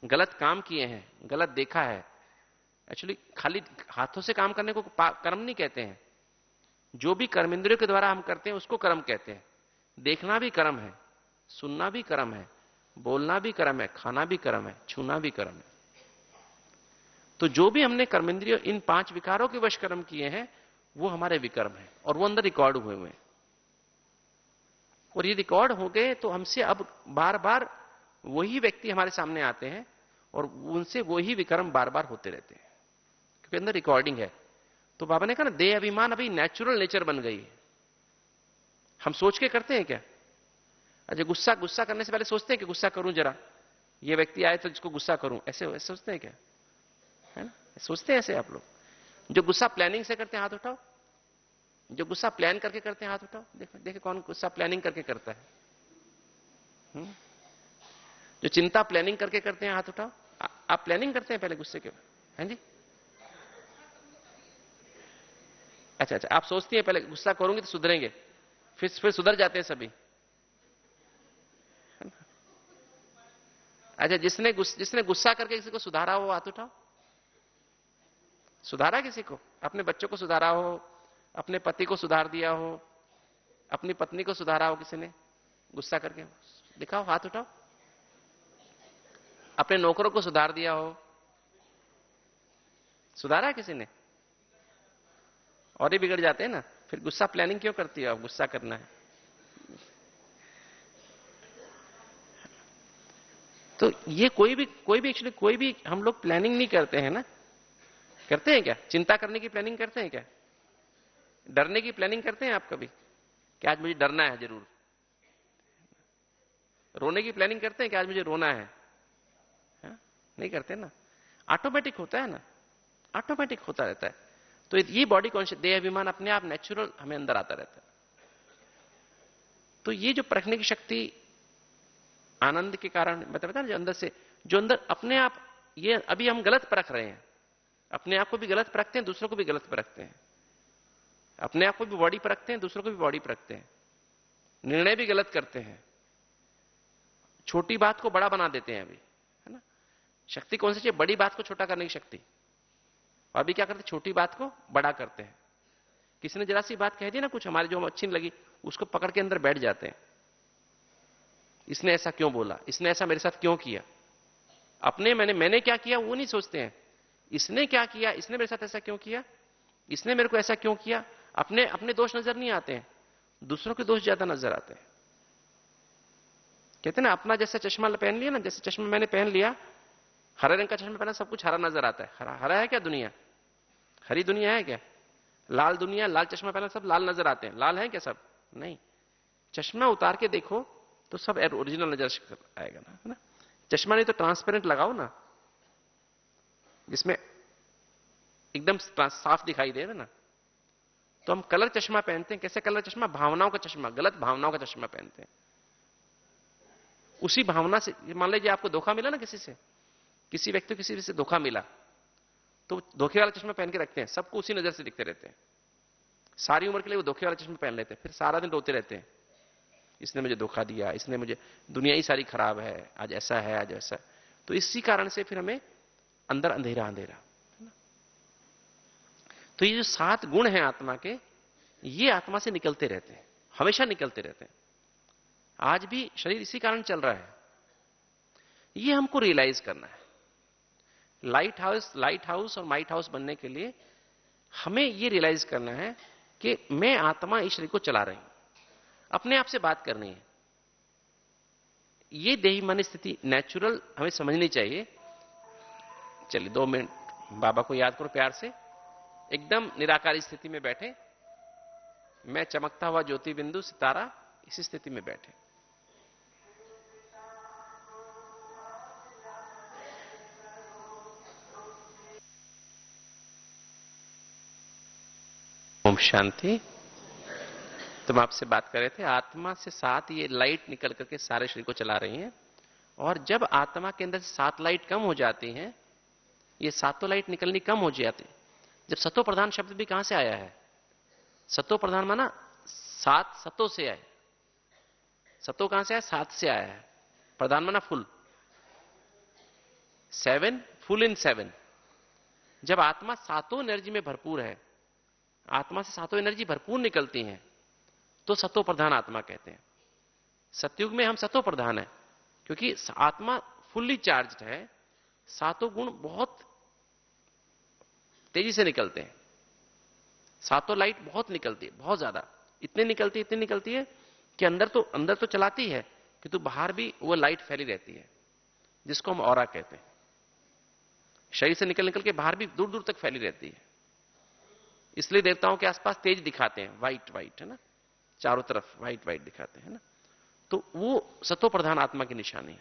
गलत काम किए हैं, गलत देखा है। एक्चुअली खाली हाथों से काम करने को कर्म नहीं कहते हैं, जो भी कर्म इंद्रियों के द्वारा हम करते हैं उसको कर्म कहते हैं। देखना भी कर्म है, सुनना भी कर्म है, बोलना भी कर्म है, खाना भी कर्म है, छूना भी कर्म है। तो जो भी हमने कर्मेंद्रिय इन 5 विकारों के वश कर्म किए हैं वो हमारे विकर्म है, और वो अंदर रिकॉर्ड हुए हुए हैं। और ये रिकॉर्ड हो गए तो हमसे अब बार बार वही व्यक्ति हमारे सामने आते हैं और उनसे वही विकर्म बार बार होते रहते हैं, क्योंकि अंदर रिकॉर्डिंग है। तो बाबा ने कहा ना, देह अभिमान अभी नेचुरल नेचर बन गई है। हम सोच के करते हैं क्या? अच्छा, गुस्सा करने से पहले सोचते हैं कि गुस्सा करूं जरा, ये व्यक्ति आए तो जिसको गुस्सा करूं, ऐसे सोचते हैं क्या? है ना, सोचते हैं ऐसे आप लोग? जो गुस्सा प्लानिंग से करते हैं हाथ उठाओ। जो गुस्सा प्लान करके करते हैं हाथ उठाओ। देखो कौन गुस्सा प्लानिंग करके करता है। जो चिंता प्लानिंग करके करते हैं हाथ उठाओ। आप प्लानिंग करते हैं पहले गुस्से के? हैं जी? अच्छा, आप सोचती हैं पहले गुस्सा करूंगी तो सुधरेंगे, फिर सुधर जाते हैं सभी। अच्छा, जिसने गुस्सा करके किसी को सुधारा हो हाथ उठाओ। सुधारा किसी को? अपने बच्चों को सुधारा हो, अपने पति को सुधार दिया हो, अपनी पत्नी को सुधारा हो किसी ने गुस्सा करके? दिखाओ, हाथ उठाओ। अपने नौकरों को सुधार दिया हो, सुधारा किसी ने? और ही बिगड़ जाते हैं ना। फिर गुस्सा प्लानिंग क्यों करती हो? अब गुस्सा करना है तो ये कोई भी एक्चुअली कोई भी हम लोग प्लानिंग नहीं करते हैं ना। करते हैं क्या? चिंता करने की प्लानिंग करते हैं क्या? डरने की प्लानिंग करते हैं आप कभी कि आज मुझे डरना है जरूर? रोने की प्लानिंग करते हैं कि आज मुझे रोना है? नहीं करते ना। ऑटोमेटिक होता है ना, ऑटोमेटिक होता रहता है। तो ये बॉडी कॉन्शियस, देह अभिमान अपने आप नेचुरल हमें अंदर आता रहता है। तो ये जो परखने की शक्ति आनंद के कारण बता जो अंदर से, जो अंदर अपने आप, ये अभी हम गलत परख रहे हैं। अपने आप को भी गलत परखते हैं, दूसरों को भी गलत परखते हैं। अपने आप को भी बॉडी परखते हैं, दूसरों को भी बॉडी परखते हैं। निर्णय भी गलत करते हैं, छोटी बात को बड़ा बना देते हैं अभी, है ना। शक्ति कौन सी चाहिए? बड़ी बात को छोटा करने की शक्ति। और अभी क्या करते हैं? छोटी बात को बड़ा करते हैं। किसी ने जरा सी बात कह दी ना कुछ हमारी जो हम अच्छी नहीं लगी, उसको पकड़ के अंदर बैठ जाते हैं। इसने ऐसा क्यों बोला, इसने ऐसा मेरे साथ क्यों किया। अपने मैंने क्या किया वो नहीं सोचते हैं, इसने क्या किया, इसने मेरे साथ ऐसा क्यों किया, इसने मेरे को ऐसा क्यों किया। अपने अपने दोष नजर नहीं आते हैं, दूसरों के दोष ज्यादा नजर आते हैं। कहते हैं ना, अपना जैसा चश्मा पहन लिया ना, जैसे चश्मा मैंने पहन लिया, हरे रंग का चश्मा पहना, सब कुछ हरा नजर आता है। हरा है क्या दुनिया? हरी दुनिया है क्या? लाल दुनिया, लाल चश्मा पहना, सब लाल नजर आते हैं। लाल है क्या सब? नहीं। चश्मा उतार के देखो तो सब ओरिजिनल नजर आएगा ना, है ना। चश्मा नहीं तो ट्रांसपेरेंट लगाओ ना, जिसमें एकदम साफ दिखाई दे ना। तो हम कलर चश्मा पहनते हैं। कैसे कलर चश्मा? भावनाओं का चश्मा, गलत भावनाओं का चश्मा पहनते हैं। उसी भावना से, मान लीजिए आपको धोखा मिला ना किसी से, किसी व्यक्ति को किसी से धोखा मिला, तो धोखे वाला चश्मा पहन के रखते हैं, सबको उसी नजर से दिखते रहते हैं। सारी उम्र के लिए वो धोखे वाला चश्मा पहन लेते हैं, फिर सारा दिन रोते रहते हैं, इसने मुझे धोखा दिया, इसने मुझे, दुनिया ही सारी खराब है, आज ऐसा है, आज ऐसा। तो इसी कारण से फिर हमें अंदर अंधेरा अंधेरा, है ना। तो ये जो 7 गुण हैं आत्मा के, ये आत्मा से निकलते रहते हैं, हमेशा निकलते रहते हैं। आज भी शरीर इसी कारण चल रहा है। ये हमको रियलाइज करना है। लाइट हाउस और माइट हाउस बनने के लिए हमें ये रियलाइज करना है कि मैं आत्मा इस शरीर को चला रही हूं। अपने आप से बात करनी है। ये देही मन स्थिति नेचुरल हमें समझनी चाहिए। चलिए 2 मिनट बाबा को याद करो प्यार से, एकदम निराकारी स्थिति में बैठे, मैं चमकता हुआ ज्योति बिंदु सितारा, इसी स्थिति में बैठे। ओम शांति। तो हम आपसे बात कर रहे थे, आत्मा से 7 ये लाइट निकल करके सारे शरीर को चला रही हैं, और जब आत्मा के अंदर से 7 लाइट कम हो जाती हैं, ये 7 लाइट निकलनी कम हो जाती है। जब सतो प्रधान शब्द भी कहां से आया है? सतो प्रधान माना 7 सतों से आए। सतो कहां से आया? 7 से आया है। प्रधान माना फुल, 7 फुल इन 7। जब आत्मा सातों एनर्जी में भरपूर है, आत्मा से सातों एनर्जी भरपूर निकलती हैं, तो सतो प्रधान आत्मा कहते हैं। सतयुग में हम सतो प्रधान है, क्योंकि आत्मा फुल्ली चार्ज्ड है, सातों गुण बहुत तेजी से निकलते हैं, सातों लाइट बहुत निकलती है, बहुत ज्यादा, इतनी निकलती है कि अंदर तो चलाती है, किंतु बाहर भी वो लाइट फैली रहती है, जिसको हम ऑरा कहते हैं। शरीर से निकल के बाहर भी दूर दूर तक फैली रहती है। इसलिए देवताओं के आसपास तेज दिखाते हैं, व्हाइट व्हाइट, है ना, चारों तरफ व्हाइट व्हाइट दिखाते हैं ना। तो वो सतो प्रधान आत्मा की निशानी है।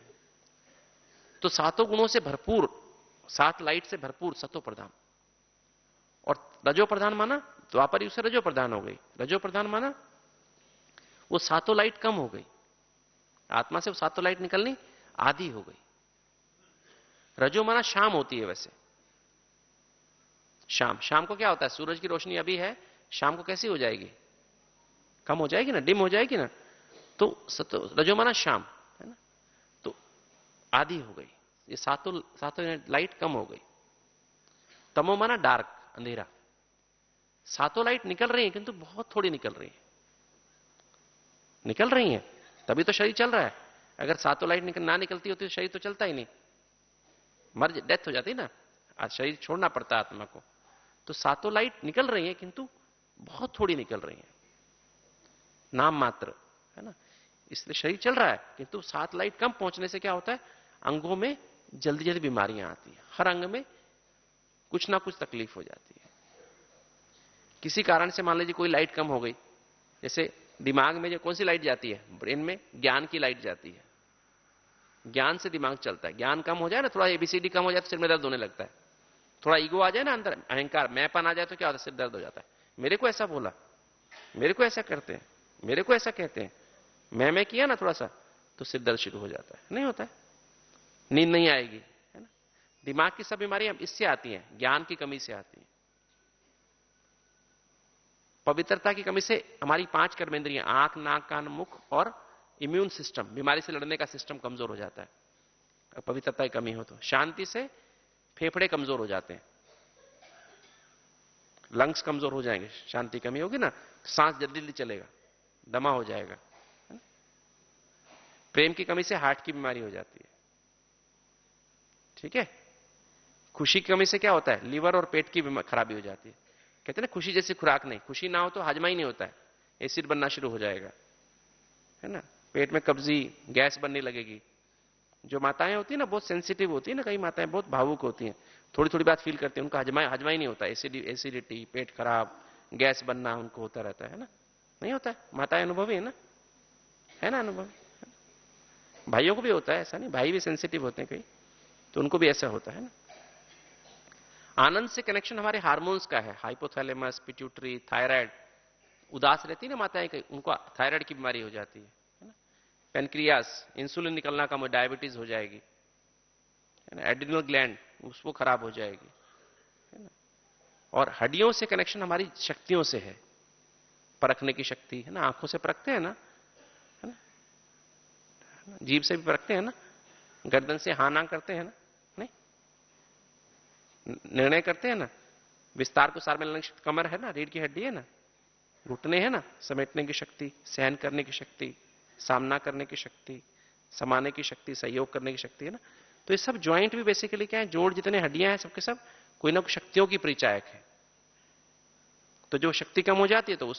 तो सातों गुणों से भरपूर, 7 लाइट से भरपूर सतो प्रधान। और रजो प्रधान माना, द्वापर युग से रजो प्रधान हो गई। रजो प्रधान माना वो सातों लाइट कम हो गई, आत्मा से वो सातों लाइट निकलनी आधी हो गई। रजो माना शाम होती है। वैसे शाम को क्या होता है? सूरज की रोशनी अभी है, शाम को कैसी हो जाएगी? कम हो जाएगी ना, डिम हो जाएगी ना। तो रजो माना शाम, है ना, तो आधी हो गई, ये सातों लाइट कम हो गई। तमो माना डार्क, अंधेरा। सातों लाइट निकल रही है, किंतु बहुत थोड़ी निकल रही है, तभी तो शरीर चल रहा है। अगर सातों लाइट ना निकलती होती तो शरीर तो चलता ही नहीं, डेथ हो जाती ना, आज शरीर छोड़ना पड़ता है आत्मा को। तो सातों लाइट निकल रही है, किंतु बहुत थोड़ी निकल रही है, नाम मात्र, है ना। इसलिए शरीर चल रहा है, किंतु 7 लाइट कम पहुंचने से क्या होता है? अंगों में जल्दी जल्दी बीमारियां आती है, हर अंग में कुछ ना कुछ तकलीफ हो जाती है। किसी कारण से मान लीजिए कोई लाइट कम हो गई, जैसे दिमाग में जो कौन सी लाइट जाती है? ब्रेन में ज्ञान की लाइट जाती है। ज्ञान से दिमाग चलता है। ज्ञान कम हो जाए ना, थोड़ा एबीसीडी कम हो जाए तो सिर में दर्द होने लगता है। थोड़ा ईगो आ जाए ना अंदर, अहंकार, मैंपन आ जाए तो क्या होता है? सिर दर्द हो जाता है। मेरे को ऐसा बोला, मेरे को ऐसा करते हैं, मेरे को ऐसा कहते हैं, मैं किया ना थोड़ा सा, तो सिर दर्द शुरू हो जाता है। नहीं होता है, नींद नहीं आएगी, है ना। दिमाग की सब बीमारियां इससे आती हैं, ज्ञान की कमी से आती हैं। पवित्रता की कमी से हमारी 5 कर्मेंद्रियां, आंख, नाक, कान, मुख और इम्यून सिस्टम, बीमारी से लड़ने का सिस्टम कमजोर हो जाता है। पवित्रता की कमी हो तो शांति से फेफड़े कमजोर हो जाते हैं, लंग्स कमजोर हो जाएंगे। शांति कमी होगी ना, सांस जल्दी जल्दी चलेगा, दमा हो जाएगा। प्रेम की कमी से हार्ट की बीमारी हो जाती है, ठीक है। खुशी की कमी से क्या होता है? लीवर और पेट की खराबी हो जाती है। कहते हैं ना, खुशी जैसी खुराक नहीं, खुशी ना हो तो हाजमा ही नहीं होता है, एसिड बनना शुरू हो जाएगा, है ना। पेट में कब्जी, गैस बनने लगेगी। जो माताएं होती है ना, बहुत सेंसिटिव होती है ना, कई माताएं बहुत भावुक होती हैं, थोड़ी थोड़ी बात फील करती हैं, उनका हजमा ही नहीं होता, एसिडिटी, पेट खराब, गैस बनना उनको होता रहता है ना। नहीं होता है, माताएं अनुभवी है ना, अनुभवी। भाइयों को भी होता है, ऐसा नहीं, भाई भी सेंसिटिव होते हैं कई, तो उनको भी ऐसा होता है ना। आनंद से कनेक्शन हमारे हार्मोन्स का है, हाइपोथैलेमस, पिट्यूटरी, थायराइड। उदास रहती है ना माताएं, उनको थायराइड की बीमारी हो जाती है ना। पेनक्रियास, इंसुलिन निकलना कम, डायबिटीज हो जाएगी, है ना। एड्रिनल ग्लैंड, उसको खराब हो जाएगी, है ना। और हड्डियों से कनेक्शन हमारी शक्तियों से है, परखने की शक्ति, है ना। आंखों से परखते हैं ना, है ना, जीभ से भी परखते हैं ना, गर्दन से हाँ ना करते हैं ना, नहीं, निर्णय करते हैं ना। विस्तार को सार में लाने की शक्ति कमर है ना, रीढ़ की हड्डी है ना, घुटने है ना, समेटने की शक्ति, सहन करने की शक्ति, सामना करने की शक्ति, समाने की शक्ति, सहयोग करने की शक्ति, है ना। तो ये सब ज्वाइंट भी बेसिकली क्या है? जोड़ जितने हड्डियां हैं सबके सब कोई ना कोई शक्तियों की परिचायक है। तो जो शक्ति कम हो जाती है तो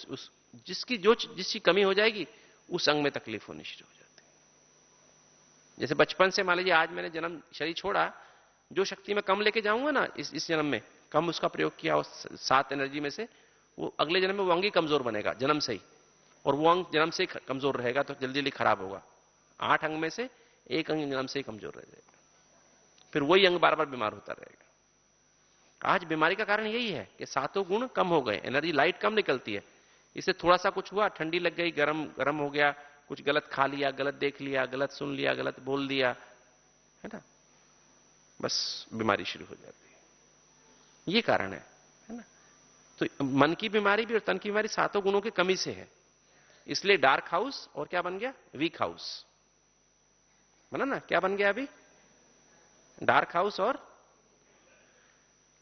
जिसकी कमी हो जाएगी, उस अंग में तकलीफ होनी शुरू हो जाती है। जैसे बचपन से मान लीजिए आज मैंने जन्म शरीर छोड़ा, जो शक्ति मैं कम लेके जाऊंगा ना इस जन्म में, कम उसका प्रयोग किया उस 7 एनर्जी में से, वो अगले जन्म में वो अंग ही कमजोर बनेगा जन्म से ही, और वो अंग जन्म से ही कमजोर रहेगा तो जल्दी जल्दी खराब होगा। 8 अंग में से एक अंग जन्म से ही कमजोर रह जाएगा, फिर वही अंग बार बार बीमार होता रहेगा। आज बीमारी का कारण यही है कि 7 गुण कम हो गए, एनर्जी लाइट कम निकलती है। इससे थोड़ा सा कुछ हुआ, ठंडी लग गई, गरम गरम हो गया, कुछ गलत खा लिया, गलत देख लिया, गलत सुन लिया, गलत बोल दिया, है ना, बस बीमारी शुरू हो जाती है। ये कारण है ना। तो मन की बीमारी भी और तन की बीमारी 7 गुणों की कमी से है। इसलिए डार्क हाउस और क्या बन गया, वीक हाउस बना ना। क्या बन गया अभी, डार्क हाउस और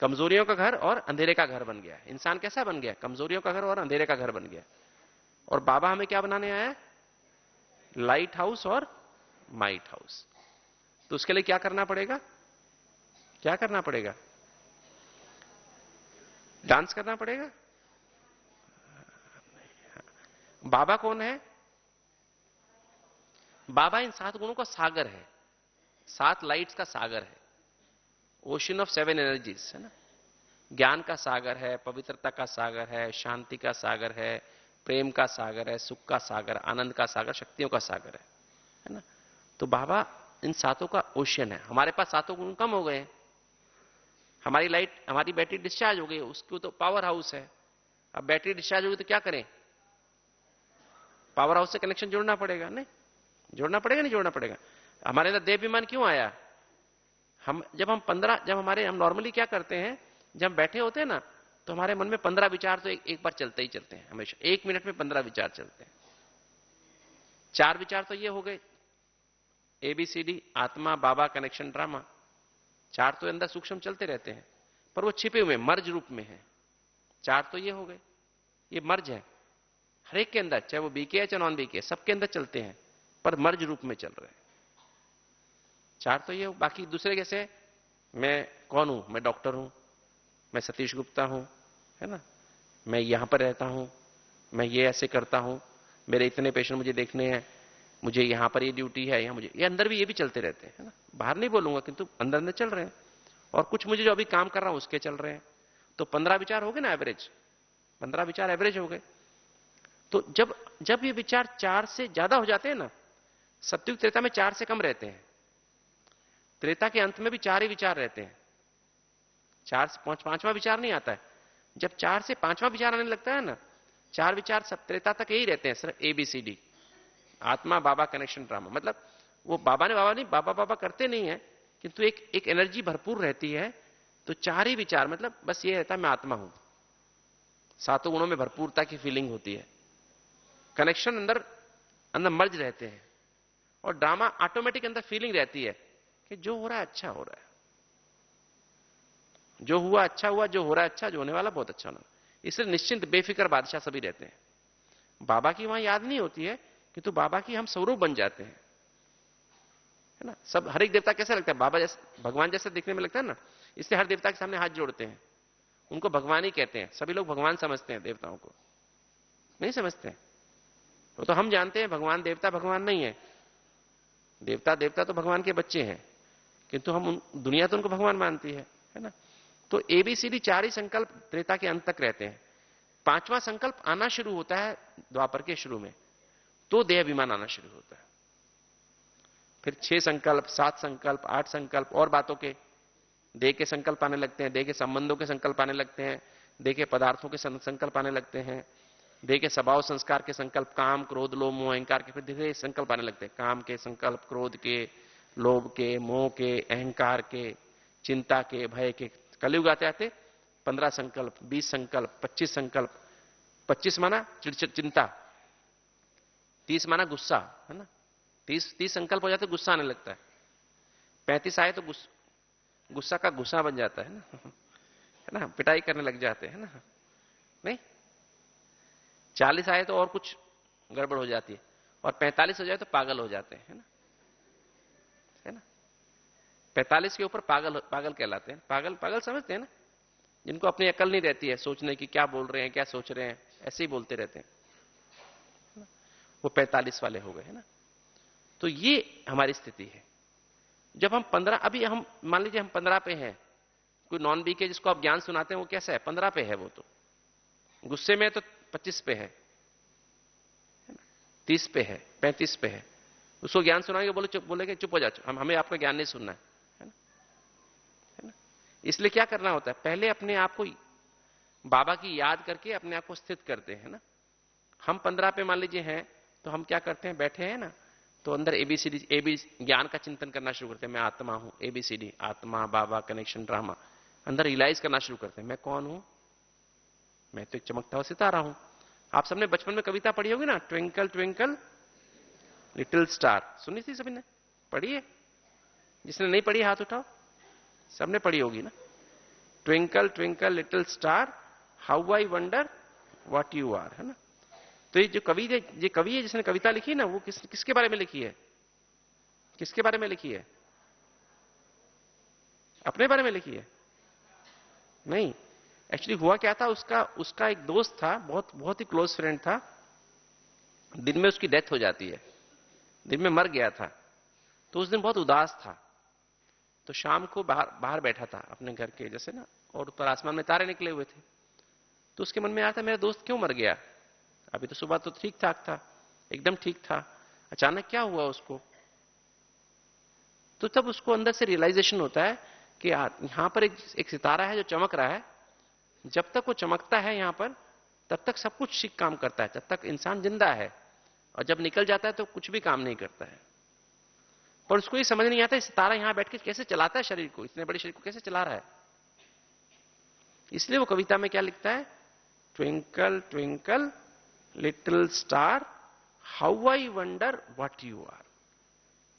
कमजोरियों का घर और अंधेरे का घर बन गया। इंसान कैसा बन गया, कमजोरियों का घर और अंधेरे का घर बन गया। और बाबा हमें क्या बनाने आया, लाइट हाउस और माइट हाउस। तो उसके लिए क्या करना पड़ेगा, क्या करना पड़ेगा, डांस करना पड़ेगा। बाबा कौन है, बाबा इन 7 गुणों का सागर है, 7 लाइट्स का सागर है, ओशन ऑफ 7 एनर्जीज, है ना। ज्ञान का सागर है, पवित्रता का सागर है, शांति का सागर है, प्रेम का सागर है, सुख का सागर, आनंद का सागर, शक्तियों का सागर है ना। तो बाबा इन 7 का ओशन है। हमारे पास 7 गुण कम हो गए, हमारी लाइट, हमारी बैटरी डिस्चार्ज हो गई, उसको तो पावर हाउस है। अब बैटरी डिस्चार्ज होगी तो क्या करें, पावर हाउस से कनेक्शन जोड़ना पड़ेगा, नहीं जोड़ना पड़ेगा, नहीं जोड़ना पड़ेगा। हमारे अंदर देह विमान क्यों आया, जब हम नॉर्मली क्या करते हैं, जब हम बैठे होते हैं ना, तो हमारे मन में 15 विचार तो एक बार चलते ही चलते हैं, हमेशा 1 मिनट में 15 विचार चलते हैं। 4 विचार तो ये हो गए, ABCD, आत्मा, बाबा, कनेक्शन, ड्रामा। 4 तो अंदर सूक्ष्म चलते रहते हैं, पर वो छिपे हुए मर्ज रूप में है। 4 तो ये हो गए, ये मर्ज है हर एक के अंदर, चाहे वो बीके है चाहे नॉन बीके, सबके अंदर चलते हैं, पर मर्ज रूप में चल रहे हैं। 4 तो ये, बाकी दूसरे कैसे, मैं कौन हूं, मैं डॉक्टर हूं, मैं सतीश गुप्ता हूं, है ना, मैं यहां पर रहता हूं, मैं ये ऐसे करता हूं, मेरे इतने पेशेंट मुझे देखने हैं, मुझे यहां पर ये ड्यूटी है, यहां मुझे, ये अंदर भी ये भी चलते रहते हैं, है ना। बाहर नहीं बोलूंगा किंतु अंदर अंदर चल रहे हैं। और कुछ मुझे जो अभी काम कर रहा हूं उसके चल रहे हैं। तो 15 विचार हो गए ना एवरेज, 15 विचार एवरेज हो गए। तो जब जब ये विचार 4 से ज्यादा हो जाते हैं ना, सत्युग त्रेता में 4 से कम रहते हैं, त्रेता के अंत में भी 4 ही विचार रहते हैं, 4 से 5वां विचार नहीं आता है। जब 4 से 5वां विचार आने लगता है ना, 4 विचार सब त्रेता तक यही रहते हैं, सिर्फ ABCD, आत्मा, बाबा, कनेक्शन, ड्रामा। मतलब वो बाबा नहीं, बाबा बाबा करते नहीं है, किंतु एक एनर्जी भरपूर रहती है। तो 4 ही विचार, मतलब बस ये रहता है मैं आत्मा हूं, 7 गुणों में भरपूरता की फीलिंग होती है। कनेक्शन अंदर अंदर मर्ज रहते हैं, और ड्रामा ऑटोमेटिक अंदर फीलिंग रहती है कि जो हो रहा है अच्छा हो रहा है, जो हुआ अच्छा हुआ, जो हो रहा है अच्छा, जो होने वाला बहुत अच्छा होना। इसलिए निश्चिंत बेफिक्र बादशाह सभी रहते हैं। बाबा की वहां याद नहीं होती है, किंतु बाबा की हम स्वरूप बन जाते हैं, है ना। सब हर एक देवता कैसा लगता है, बाबा जैसे, भगवान जैसे दिखने में लगता है ना, इसलिए हर देवता के सामने हाथ जोड़ते हैं, उनको भगवान ही कहते हैं। सभी लोग भगवान समझते हैं, देवताओं को नहीं समझते हैं। तो हम जानते हैं भगवान देवता भगवान नहीं है, देवता देवता तो भगवान के बच्चे हैं, किंतु हम दुनिया तो उनको भगवान मानती है ना। तो ABCD 4 ही संकल्प त्रेता के अंत तक रहते हैं। 5वां संकल्प आना शुरू होता है द्वापर के शुरू में, तो देह अभिमान आना शुरू होता है। फिर 6 संकल्प, 7 संकल्प, 8 संकल्प और बातों के, देह के संकल्प आने लगते हैं, देह के संबंधों के संकल्प आने लगते हैं, देह के पदार्थों के संकल्प आने लगते हैं, देह के स्वभाव संस्कार के संकल्प, काम, क्रोध, लोभ, मोह, अहंकार के, फिर धीरे संकल्प आने लगते हैं, काम के संकल्प, क्रोध के, लोभ के, मोह के, अहंकार के, चिंता के, भय के। कलयुग आते आते 15 संकल्प, 20 संकल्प, 25 संकल्प। 25 माना चिंता, 30 माना गुस्सा, है ना। 30 संकल्प हो जाते गुस्सा आने लगता है। 35 आए तो गुस्सा का गुस्सा बन जाता है ना, पिटाई करने लग जाते हैं ना, नहीं। 40 आए तो और कुछ गड़बड़ हो जाती है, और 45 हो जाए तो पागल हो जाते हैं, है ना। 45 के ऊपर पागल कहलाते हैं। पागल समझते हैं ना, जिनको अपनी अकल नहीं रहती है सोचने की, क्या बोल रहे हैं, क्या सोच रहे हैं, ऐसे ही बोलते रहते हैं, वो 45 वाले हो गए, है ना। तो ये हमारी स्थिति है। जब हम 15, अभी हम मान लीजिए हम 15 पे हैं, कोई नॉन बी के जिसको आप ज्ञान सुनाते हैं वो कैसा है, 15 पे है, वो तो गुस्से में तो 25 पे है, 30 पे है, 35 पे है, उसको ज्ञान सुनाएंगे, बोलेगे चुप हो जा, हमें आपका ज्ञान नहीं सुनना है ना? है ना? इसलिए क्या करना होता है, पहले अपने आप को बाबा की याद करके अपने आप को स्थित करते हैं ना। हम 15 पे मान लीजिए हैं, तो हम क्या करते हैं, बैठे हैं ना, तो अंदर एबीसीडी ज्ञान का चिंतन करना शुरू करते हैं। मैं आत्मा हूं, एबीसीडी, आत्मा, बाबा, कनेक्शन, ड्रामा, अंदर रियलाइज करना शुरू करते हैं, मैं कौन हूं, मैं तो एक चमकता हुआ सितारा हूं। आप सबने बचपन में कविता पढ़ी होगी ना, ट्विंकल ट्विंकल लिटिल स्टार, सुनी थी सभी ने, पढ़ी है? जिसने नहीं पढ़ी हाथ उठाओ, सबने पढ़ी होगी ना। Twinkle twinkle little star, how I wonder what you are, है ना। तो ये जो कवि है जिसने कविता लिखी ना, वो किसके बारे में लिखी है, किसके बारे में लिखी है? अपने बारे में लिखी है? नहीं, एक्चुअली हुआ क्या था, उसका एक दोस्त था, बहुत बहुत ही क्लोज फ्रेंड था, दिन में उसकी डेथ हो जाती है, दिन में मर गया था। तो उस दिन बहुत उदास था, तो शाम को बाहर बैठा था अपने घर के जैसे ना, और ऊपर आसमान में तारे निकले हुए थे। तो उसके मन में आया था, मेरा दोस्त क्यों मर गया, अभी तो सुबह तो ठीक ठाक था, एकदम ठीक था, अचानक क्या हुआ उसको। तो तब उसको अंदर से रियलाइजेशन होता है कि यहां पर एक सितारा है जो चमक रहा है, जब तक वो चमकता है यहां पर, तब तक सब कुछ ठीक काम करता है, जब तक इंसान जिंदा है, और जब निकल जाता है तो कुछ भी काम नहीं करता है। पर उसको ये समझ नहीं आता सितारा यहां बैठ के कैसे चलाता है शरीर को, इतने बड़े शरीर को कैसे चला रहा है। इसलिए वो कविता में क्या लिखता है, twinkle twinkle little star, how I wonder what you are.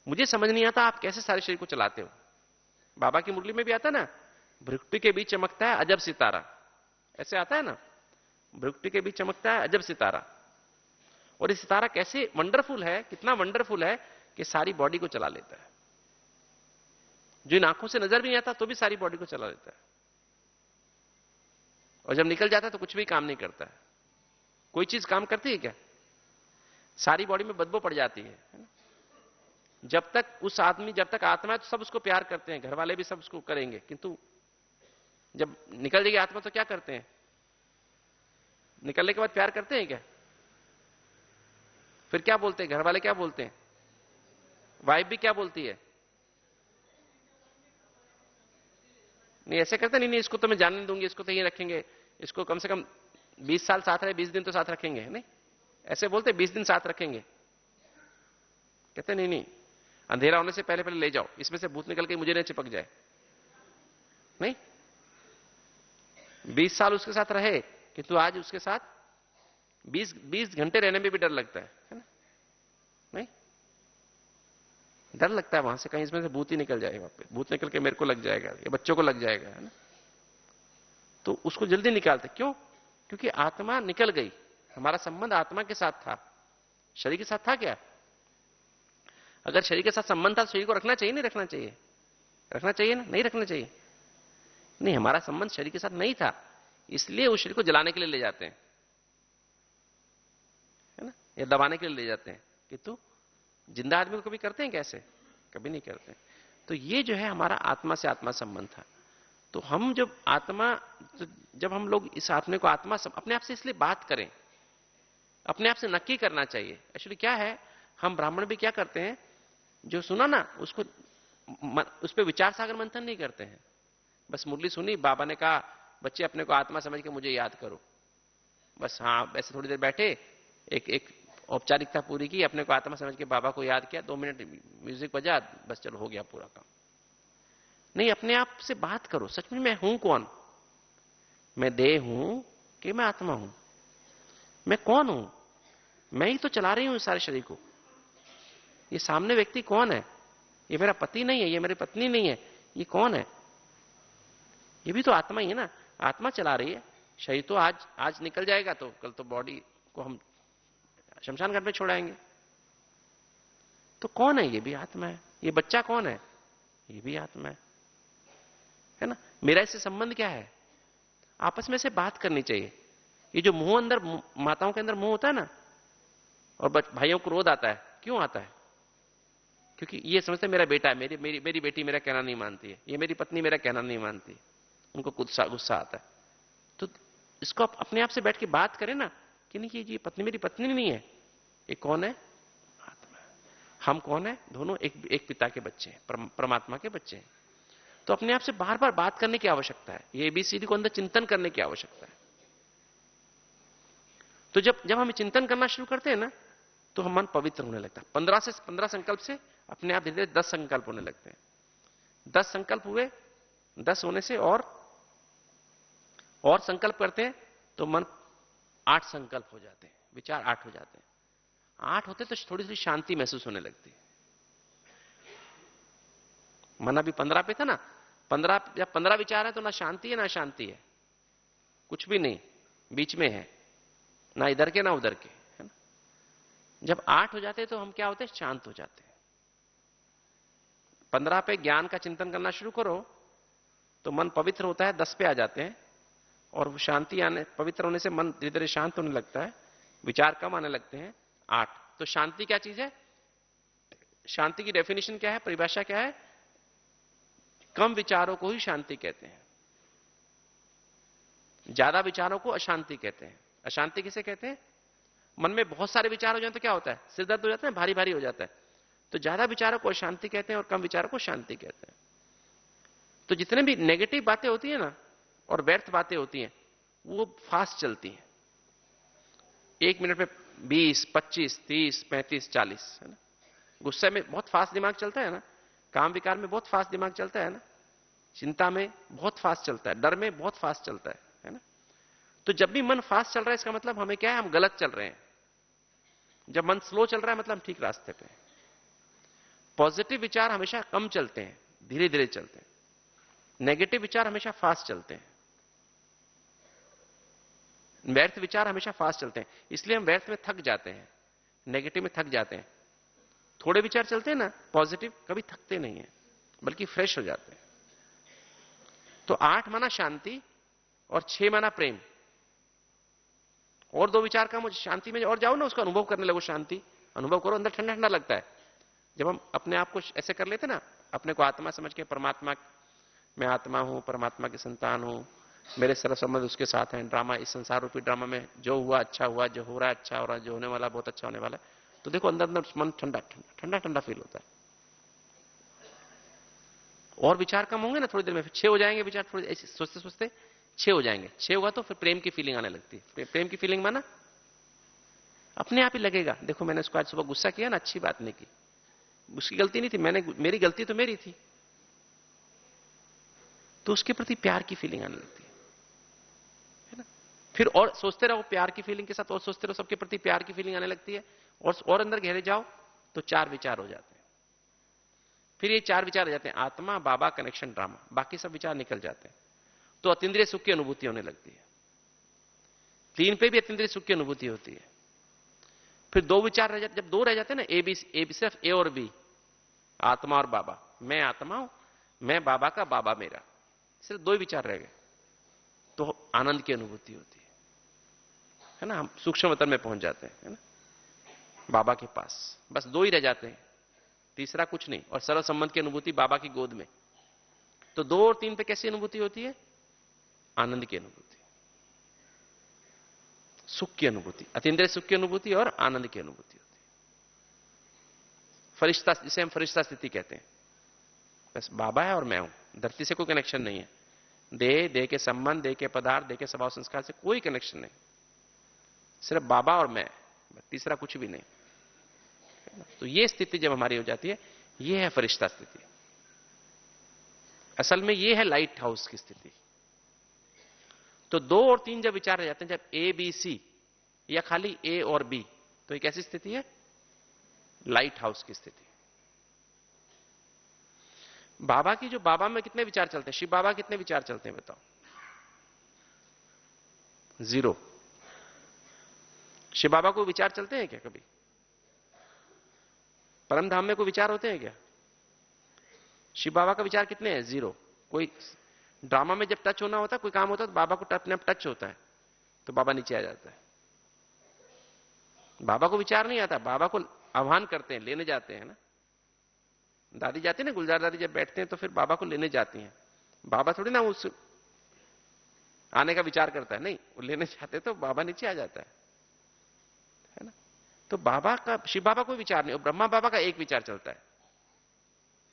मुझे समझ नहीं आता आप कैसे सारे शरीर को चलाते हो। बाबा की मुरली में भी आता ना, भ्रुकुटी के बीच चमकता है अजब सितारा, ऐसे आता है ना, भ्रुकुटी के बीच चमकता है अजब सितारा। और ये सितारा कैसे वंडरफुल है, कितना वंडरफुल है कि सारी बॉडी को चला लेता है, जो इन आंखों से नजर भी नहीं आता तो भी सारी बॉडी को चला लेता है, और जब निकल जाता है तो कुछ भी काम नहीं करता है। कोई चीज काम करती है क्या? सारी बॉडी में बदबू पड़ जाती है ना? जब तक उस आदमी, जब तक आत्मा है तो सब उसको प्यार करते हैं, घर वाले भी सब उसको करेंगे, किंतु जब निकल जाएगी आत्मा तो क्या करते हैं, निकलने के बाद प्यार करते हैं क्या? फिर क्या बोलते हैं घर वाले, क्या बोलते हैं, वाइफ भी क्या बोलती है, नहीं ऐसे करते, नहीं इसको तो मैं जानने दूंगी, इसको तो यही रखेंगे, इसको कम से कम 20 साल साथ रहे, 20 दिन तो साथ रखेंगे, नहीं ऐसे बोलते 20 दिन साथ रखेंगे? कहते नहीं, अंधेरा होने से पहले पहले ले जाओ, इसमें से भूत निकल के मुझे नहीं चिपक जाए। नहीं, 20 साल उसके साथ रहे, किंतु आज उसके साथ 20 घंटे रहने में भी डर लगता है ना? नहीं, डर लगता है वहां से कहीं इसमें से भूत ही निकल जाएगा, भूत निकल के मेरे को लग जाएगा या बच्चों को लग जाएगा, है ना। तो उसको जल्दी निकालते, क्यों? क्योंकि आत्मा निकल गई, हमारा संबंध आत्मा के साथ था, शरीर के साथ था क्या? अगर शरीर के साथ संबंध था तो शरीर को रखना चाहिए, नहीं रखना चाहिए? रखना चाहिए ना, नहीं रखना चाहिए? नहीं, हमारा संबंध शरीर के साथ नहीं था, इसलिए उस शरीर को जलाने के लिए ले जाते हैं, है ना, या दबाने के लिए ले जाते हैं। किंतु जिंदा आदमी को कभी करते हैं कैसे? कभी नहीं करते। तो ये जो है हमारा आत्मा से आत्मा संबंध था। तो हम जब आत्मा, जब हम लोग इस आत्मा को आत्मा अपने आप से इसलिए बात करें, अपने आप से नक्की करना चाहिए। एक्चुअली क्या है, हम ब्राह्मण भी क्या करते हैं, जो सुना ना उसको उस पर विचार सागर मंथन नहीं करते हैं। बस मुरली सुनी, बाबा ने कहा बच्चे अपने को आत्मा समझ के मुझे याद करो, बस हाँ ऐसे थोड़ी देर बैठे, एक औपचारिकता पूरी की, अपने को आत्मा समझ के बाबा को याद किया, 2 मिनट म्यूजिक बजा, बस चलो हो गया पूरा काम। नहीं, अपने आप से बात करो, सच में मैं हूं कौन, मैं देह हूं कि मैं आत्मा हूं, मैं कौन हूं? मैं ही तो चला रही हूं इस सारे शरीर को। ये सामने व्यक्ति कौन है? ये मेरा पति नहीं है, ये मेरी पत्नी नहीं है, ये कौन है? ये भी तो आत्मा ही है ना, आत्मा चला रही है। शरीर तो आज निकल जाएगा, तो कल तो बॉडी को हम शमशान घाट में छोड़ाएंगे। तो कौन है? ये भी आत्मा है। ये बच्चा कौन है? ये भी आत्मा है ना। मेरा इससे संबंध क्या है? आपस में से बात करनी चाहिए। ये जो मुंह अंदर, माताओं के अंदर मुंह होता है ना, और भाइयों को क्रोध आता है, क्यों आता है? क्योंकि ये समझते मेरा बेटा है, मेरी बेटी मेरा कहना नहीं मानती है, ये मेरी पत्नी मेरा कहना नहीं मानती, उनको गुस्सा गुस्सा आता है। तो इसको अपने आप से बैठ के बात करें ना कि नहीं, ये पत्नी मेरी पत्नी नहीं है, ये कौन है? आत्मा। हम कौन है? दोनों एक पिता के बच्चे हैं, परमात्मा के बच्चे हैं। तो अपने आप से बार बार बात करने की आवश्यकता है, ये एबीसीडी को अंदर चिंतन करने की आवश्यकता है। तो जब हम चिंतन करना शुरू करते हैं ना, तो हम मन पवित्र होने लगता है। 15 संकल्प से अपने आप धीरे धीरे 10 संकल्प होने लगते हैं। 10 संकल्प हुए, 10 होने से और संकल्प करते हैं तो मन 8 संकल्प हो जाते हैं, विचार 8 हो जाते हैं। 8 होते तो थोड़ी थोड़ी शांति महसूस होने लगती है। मन अभी 15 पे था ना, 15 विचार है तो ना शांति है ना शांति है, कुछ भी नहीं, बीच में है, ना इधर के ना उधर के, है ना। जब 8 हो जाते हैं तो हम क्या होते हैं? शांत हो जाते हैं। 15 पे ज्ञान का चिंतन करना शुरू करो तो मन पवित्र होता है, 10 पे आ जाते हैं और वो शांति आने, पवित्र होने से मन धीरे धीरे शांत होने लगता है, विचार कम आने लगते हैं। 8। तो शांति क्या चीज है? शांति की डेफिनेशन क्या है, परिभाषा क्या है? कम विचारों को ही शांति कहते हैं, ज्यादा विचारों को अशांति कहते हैं। अशांति किसे कहते हैं? मन में बहुत सारे विचार हो जाए तो क्या होता है? सिर दर्द हो जाता है, भारी भारी हो जाता है। तो ज्यादा विचारों को अशांति कहते हैं और कम विचारों को शांति कहते हैं। तो जितने भी नेगेटिव बातें होती है ना और व्यर्थ बातें होती हैं, वो फास्ट चलती हैं। 1 मिनट में 20, 25, 30, 35, 40, है ना। गुस्से में बहुत फास्ट दिमाग चलता है ना, काम विकार में बहुत फास्ट दिमाग चलता है ना, चिंता में बहुत फास्ट चलता है, डर में बहुत फास्ट चलता है ना। तो जब भी मन फास्ट चल रहा है इसका मतलब हमें क्या है? हम गलत चल रहे हैं। जब मन स्लो चल रहा है मतलब हम ठीक रास्ते पे हैं। पॉजिटिव विचार हमेशा कम चलते हैं, धीरे धीरे चलते हैं। नेगेटिव विचार हमेशा फास्ट चलते हैं। व्यर्थ विचार हमेशा फास्ट चलते हैं, इसलिए हम व्यर्थ में थक जाते हैं, नेगेटिव में थक जाते हैं। थोड़े विचार चलते हैं ना पॉजिटिव, कभी थकते नहीं है, बल्कि फ्रेश हो जाते हैं। तो 8 माना शांति और 6 माना प्रेम। और 2 विचार का मुझे शांति में और जाओ ना, उसका अनुभव करने लगो, शांति अनुभव करो, अंदर ठंडा ठंडा लगता है। जब हम अपने आप को ऐसे कर लेते ना, अपने को आत्मा समझ के, परमात्मा, मैं आत्मा हूं, परमात्मा की संतान हूं, मेरे सर्व संबंध उसके साथ हैं, ड्रामा, इस संसार रूपी ड्रामा में जो हुआ अच्छा हुआ, जो हो रहा है अच्छा हो रहा है, जो होने वाला बहुत अच्छा होने वाला है, तो देखो अंदर अंदर मन ठंडा ठंडा ठंडा ठंडा फील होता है। और विचार कम होंगे ना थोड़ी देर में, फिर 6 हो जाएंगे विचार, थोड़ी ऐसे सोचते सोचते 6 हो जाएंगे। 6 होगा तो फिर प्रेम की फीलिंग आने लगती है। प्रेम की फीलिंग माना अपने आप ही लगेगा, देखो मैंने उसको आज सुबह गुस्सा किया ना, अच्छी बात नहीं की, उसकी गलती नहीं थी, मेरी गलती तो मेरी थी, तो उसके प्रति प्यार की फीलिंग आने लगती है ना। फिर और सोचते रहो, प्यार की फीलिंग के साथ और सोचते रहो, सबके प्रति प्यार की फीलिंग आने लगती है, और अंदर गहरे जाओ तो 4 विचार हो जाते हैं। फिर ये 4 विचार हो जाते हैं, आत्मा, बाबा, कनेक्शन, ड्रामा, बाकी सब विचार निकल जाते हैं। तो अतीन्द्रिय सुख की अनुभूति होने लगती है। 3 पे भी अतीन्द्रिय सुख की अनुभूति होती है। फिर 2 विचार रह जाते, जब 2 रह जाते हैं ना, ए बी, सिर्फ ए और बी, आत्मा और बाबा, मैं आत्मा हूं, मैं बाबा का, बाबा मेरा, सिर्फ 2 ही विचार रह गए, तो आनंद की अनुभूति होती है ना। हम सूक्ष्म तल में पहुंच जाते हैं, है ना, बाबा के पास। बस 2 ही रह जाते हैं, तीसरा कुछ नहीं। और सर्व संबंध की अनुभूति बाबा की गोद में। तो 2 और 3 पे कैसी अनुभूति होती है? आनंद की अनुभूति, सुख की अनुभूति, अतीन्द्रिय सुख की अनुभूति और आनंद की अनुभूति होती है। फरिश्ता, जिसे हम फरिश्ता स्थिति कहते हैं, बस बाबा है और मैं हूं, धरती से कोई कनेक्शन नहीं है, देह के संबंध, देह के पदार्थ, देह के स्वभाव संस्कार से कोई कनेक्शन नहीं, सिर्फ बाबा और मैं, तीसरा कुछ भी नहीं। तो ये स्थिति जब हमारी हो जाती है, ये है फरिश्ता स्थिति। असल में ये है लाइट हाउस की स्थिति। तो 2 और 3 जब विचार रह जाते हैं, जब ए बी सी या खाली ए और बी, तो एक ऐसी स्थिति है लाइट हाउस की स्थिति। बाबा की, जो बाबा में कितने विचार चलते हैं? शिव बाबा कितने विचार चलते हैं बताओ? 0। शिव बाबा को विचार चलते हैं क्या कभी? परम धाम में कोई विचार होते हैं क्या? शिव बाबा का विचार कितने हैं? 0। कोई ड्रामा में जब टच होना होता है, कोई काम होता है, तो बाबा को अपने आप टच होता है, तो बाबा नीचे आ जाता है। बाबा को विचार नहीं आता, बाबा को आह्वान करते हैं, लेने जाते हैं ना। दादी जाती है ना, गुलजार दादी जब बैठते हैं तो फिर बाबा को लेने जाती हैं। बाबा थोड़ी ना उस आने का विचार करता है, नहीं, वो लेने जाते तो बाबा नीचे आ जाता है ना। तो बाबा का, शिव बाबा कोई विचार नहीं, और ब्रह्मा बाबा का एक विचार चलता है।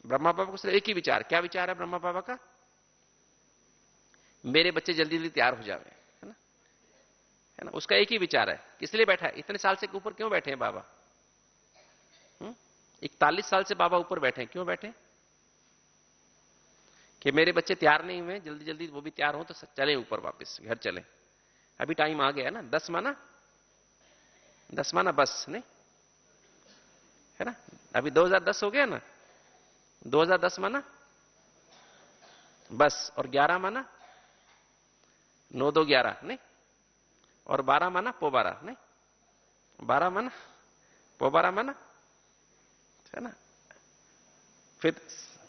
ब्रह्मा बाबा को सिर्फ एक ही विचार, क्या विचार है ब्रह्मा बाबा का? मेरे बच्चे जल्दी जल्दी तैयार हो जावे, है ना। उसका एक ही विचार है। किस लिए बैठा है? इतने साल से ऊपर क्यों बैठे हैं बाबा? 41 साल से बाबा ऊपर बैठे हैं, क्यों बैठे? कि मेरे बच्चे तैयार नहीं हुए, जल्दी जल्दी वो भी तैयार हो तो चले ऊपर, वापस घर चले। अभी टाइम आ गया ना, 10 माना, 10 माना बस, नहीं है ना। अभी 2010 हो गया ना, 2010 माना बस, और 11 माना 9 2 11, नहीं, और 12 माना पो 12, नहीं, 12 माना पो 12 माना, है ना। फिर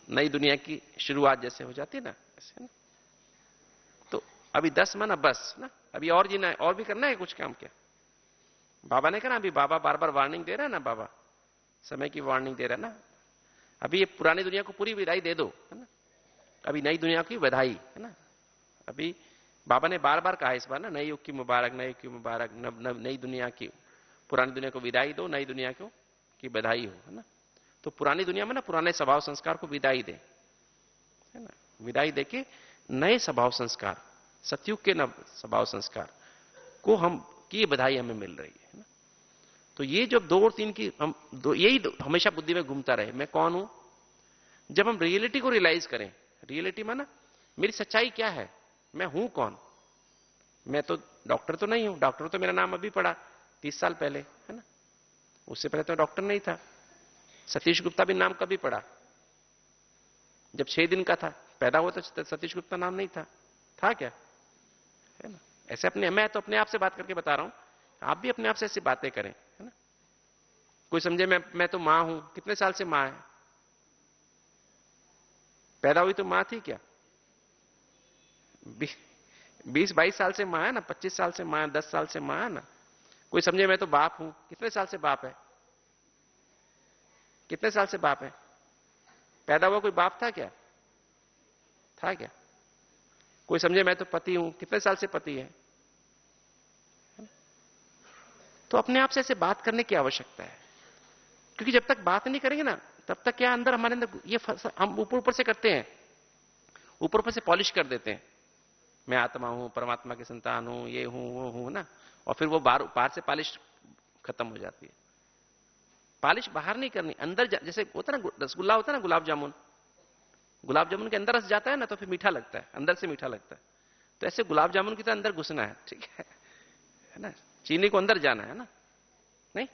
नई दुनिया की शुरुआत जैसे हो जाती है ना, ऐसे ना। तो अभी 10 माना बस ना, अभी और जीना है, और भी करना है कुछ काम। क्या बाबा ने कहा ना, अभी बाबा बार बार वार्निंग दे रहा है ना, बाबा समय की वार्निंग दे रहा है ना। अभी ये पुरानी दुनिया को पूरी विदाई दे दो, है ना। अभी नई दुनिया की बधाई, है ना। अभी बाबा ने बार बार कहा इस बार ना, नई युग की मुबारक, नई युग की मुबारक, नई दुनिया की, पुरानी दुनिया को विदाई दो, नई दुनिया को की बधाई हो, है ना। तो पुरानी दुनिया में ना पुराने स्वभाव संस्कार को विदाई दे, है ना। विदाई देके नए स्वभाव संस्कार, सतयुग के नव स्वभाव संस्कार को हम की बधाई हमें मिल रही है ना। तो ये जब 2 और 3 की हम यही हमेशा बुद्धि में घूमता रहे, मैं कौन हूं। जब हम रियलिटी को रियलाइज करें, रियलिटी माना मेरी सच्चाई क्या है, मैं हूं कौन। मैं तो डॉक्टर तो नहीं हूं, डॉक्टर तो मेरा नाम अभी पड़ा 30 साल पहले, है ना। उससे पहले तो डॉक्टर नहीं था। सतीश गुप्ता भी नाम कभी पड़ा? जब 6 दिन का था, पैदा हुआ तो सतीश गुप्ता नाम नहीं था क्या, है ना। ऐसे मैं तो अपने आप से बात करके बता रहा हूं, आप भी अपने आप से ऐसी बातें करें, है ना। कोई समझे मैं तो मां हूं, कितने साल से मां है? पैदा हुई तो मां थी क्या? 20-22 साल से मां है ना, 25 साल से मां है, 10 साल से मां है ना। कोई समझे मैं तो बाप हूं, कितने साल से बाप है? कितने साल से बाप है? पैदा हुआ कोई बाप था क्या? था क्या? कोई समझे मैं तो पति हूं, कितने साल से पति है? तो अपने आप से ऐसे बात करने की आवश्यकता है, क्योंकि जब तक बात नहीं करेंगे ना, तब तक क्या अंदर हमारे अंदर ये हम ऊपर ऊपर से करते हैं, ऊपर ऊपर से पॉलिश कर देते हैं। मैं आत्मा हूं, परमात्मा की संतान हूं, ये हूं वो हूं ना, और फिर वो बाहर से पॉलिश खत्म हो जाती है। पॉलिश बाहर नहीं करनी, अंदर जैसे होता है ना रसगुल्ला, होता है ना गुलाब जामुन, गुलाब जामुन के अंदर रस जाता है ना तो फिर मीठा लगता है, अंदर से मीठा लगता है। तो ऐसे गुलाब जामुन की तरह अंदर घुसना है, ठीक है ना। चीनी को अंदर जाना है ना, नहीं।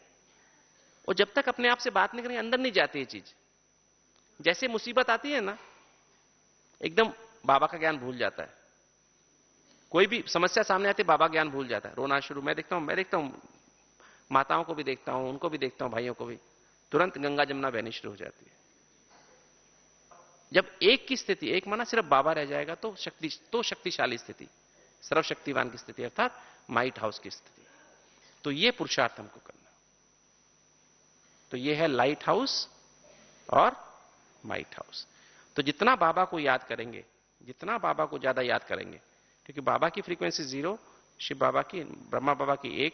और जब तक अपने आप से बात नहीं करेंगे, अंदर नहीं जाती ये चीज। जैसे मुसीबत आती है ना, एकदम बाबा का ज्ञान भूल जाता है। कोई भी समस्या सामने आती है, बाबा ज्ञान भूल जाता है, रोना शुरू। मैं देखता हूं माताओं को भी देखता हूं, उनको भी देखता हूं, भाइयों को भी, तुरंत गंगा जमुना बहनी शुरू हो जाती है। जब एक की स्थिति, एक माना सिर्फ बाबा रह जाएगा तो शक्तिशाली स्थिति, सर्वशक्तिवान की स्थिति, अर्थात माइट हाउस की स्थिति। तो ये पुरुषार्थ हमको करना। तो ये है लाइट हाउस और माइट हाउस। तो जितना बाबा को याद करेंगे, जितना बाबा को ज्यादा याद करेंगे, क्योंकि बाबा की फ्रीक्वेंसी 0, शिव बाबा की, ब्रह्मा बाबा की 1,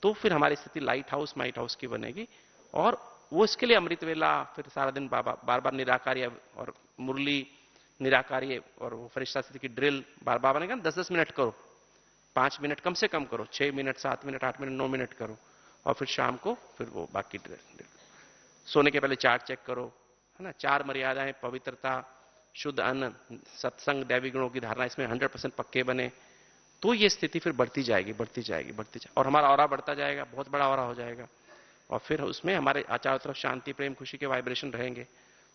तो फिर हमारी स्थिति लाइट हाउस माइट हाउस की बनेगी। और वो इसके लिए अमृत वेला, फिर सारा दिन बाबा बार बार निराकार्य और मुरली, निराकार्य और वो फरिश्ता स्थिति की ड्रिल, बाबा ने कहा 10-10 मिनट करो, 5 मिनट कम से कम करो, 6 मिनट 7 मिनट 8 मिनट 9 मिनट करो, और फिर शाम को फिर वो बाकी ड्रिल। सोने के पहले चार्ट चेक करो, है ना। 4 मर्यादाएं, पवित्रता, शुद्ध अन्न, सत्संग, दैवी गुणों की धारणा, इसमें 100% पक्के बने, तो ये स्थिति फिर बढ़ती जाएगी, बढ़ती जाएगी, बढ़ती जाएगी, और हमारा ऑरा बढ़ता जाएगा, बहुत बड़ा ऑरा हो जाएगा। और फिर उसमें हमारे चारों तरफ शांति, प्रेम, खुशी के वाइब्रेशन रहेंगे,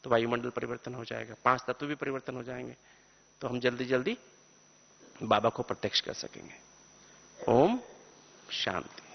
तो वायुमंडल परिवर्तन हो जाएगा, 5 तत्व भी परिवर्तन हो जाएंगे, तो हम जल्दी जल्दी बाबा को प्रत्यक्ष कर सकेंगे। ओम शांति।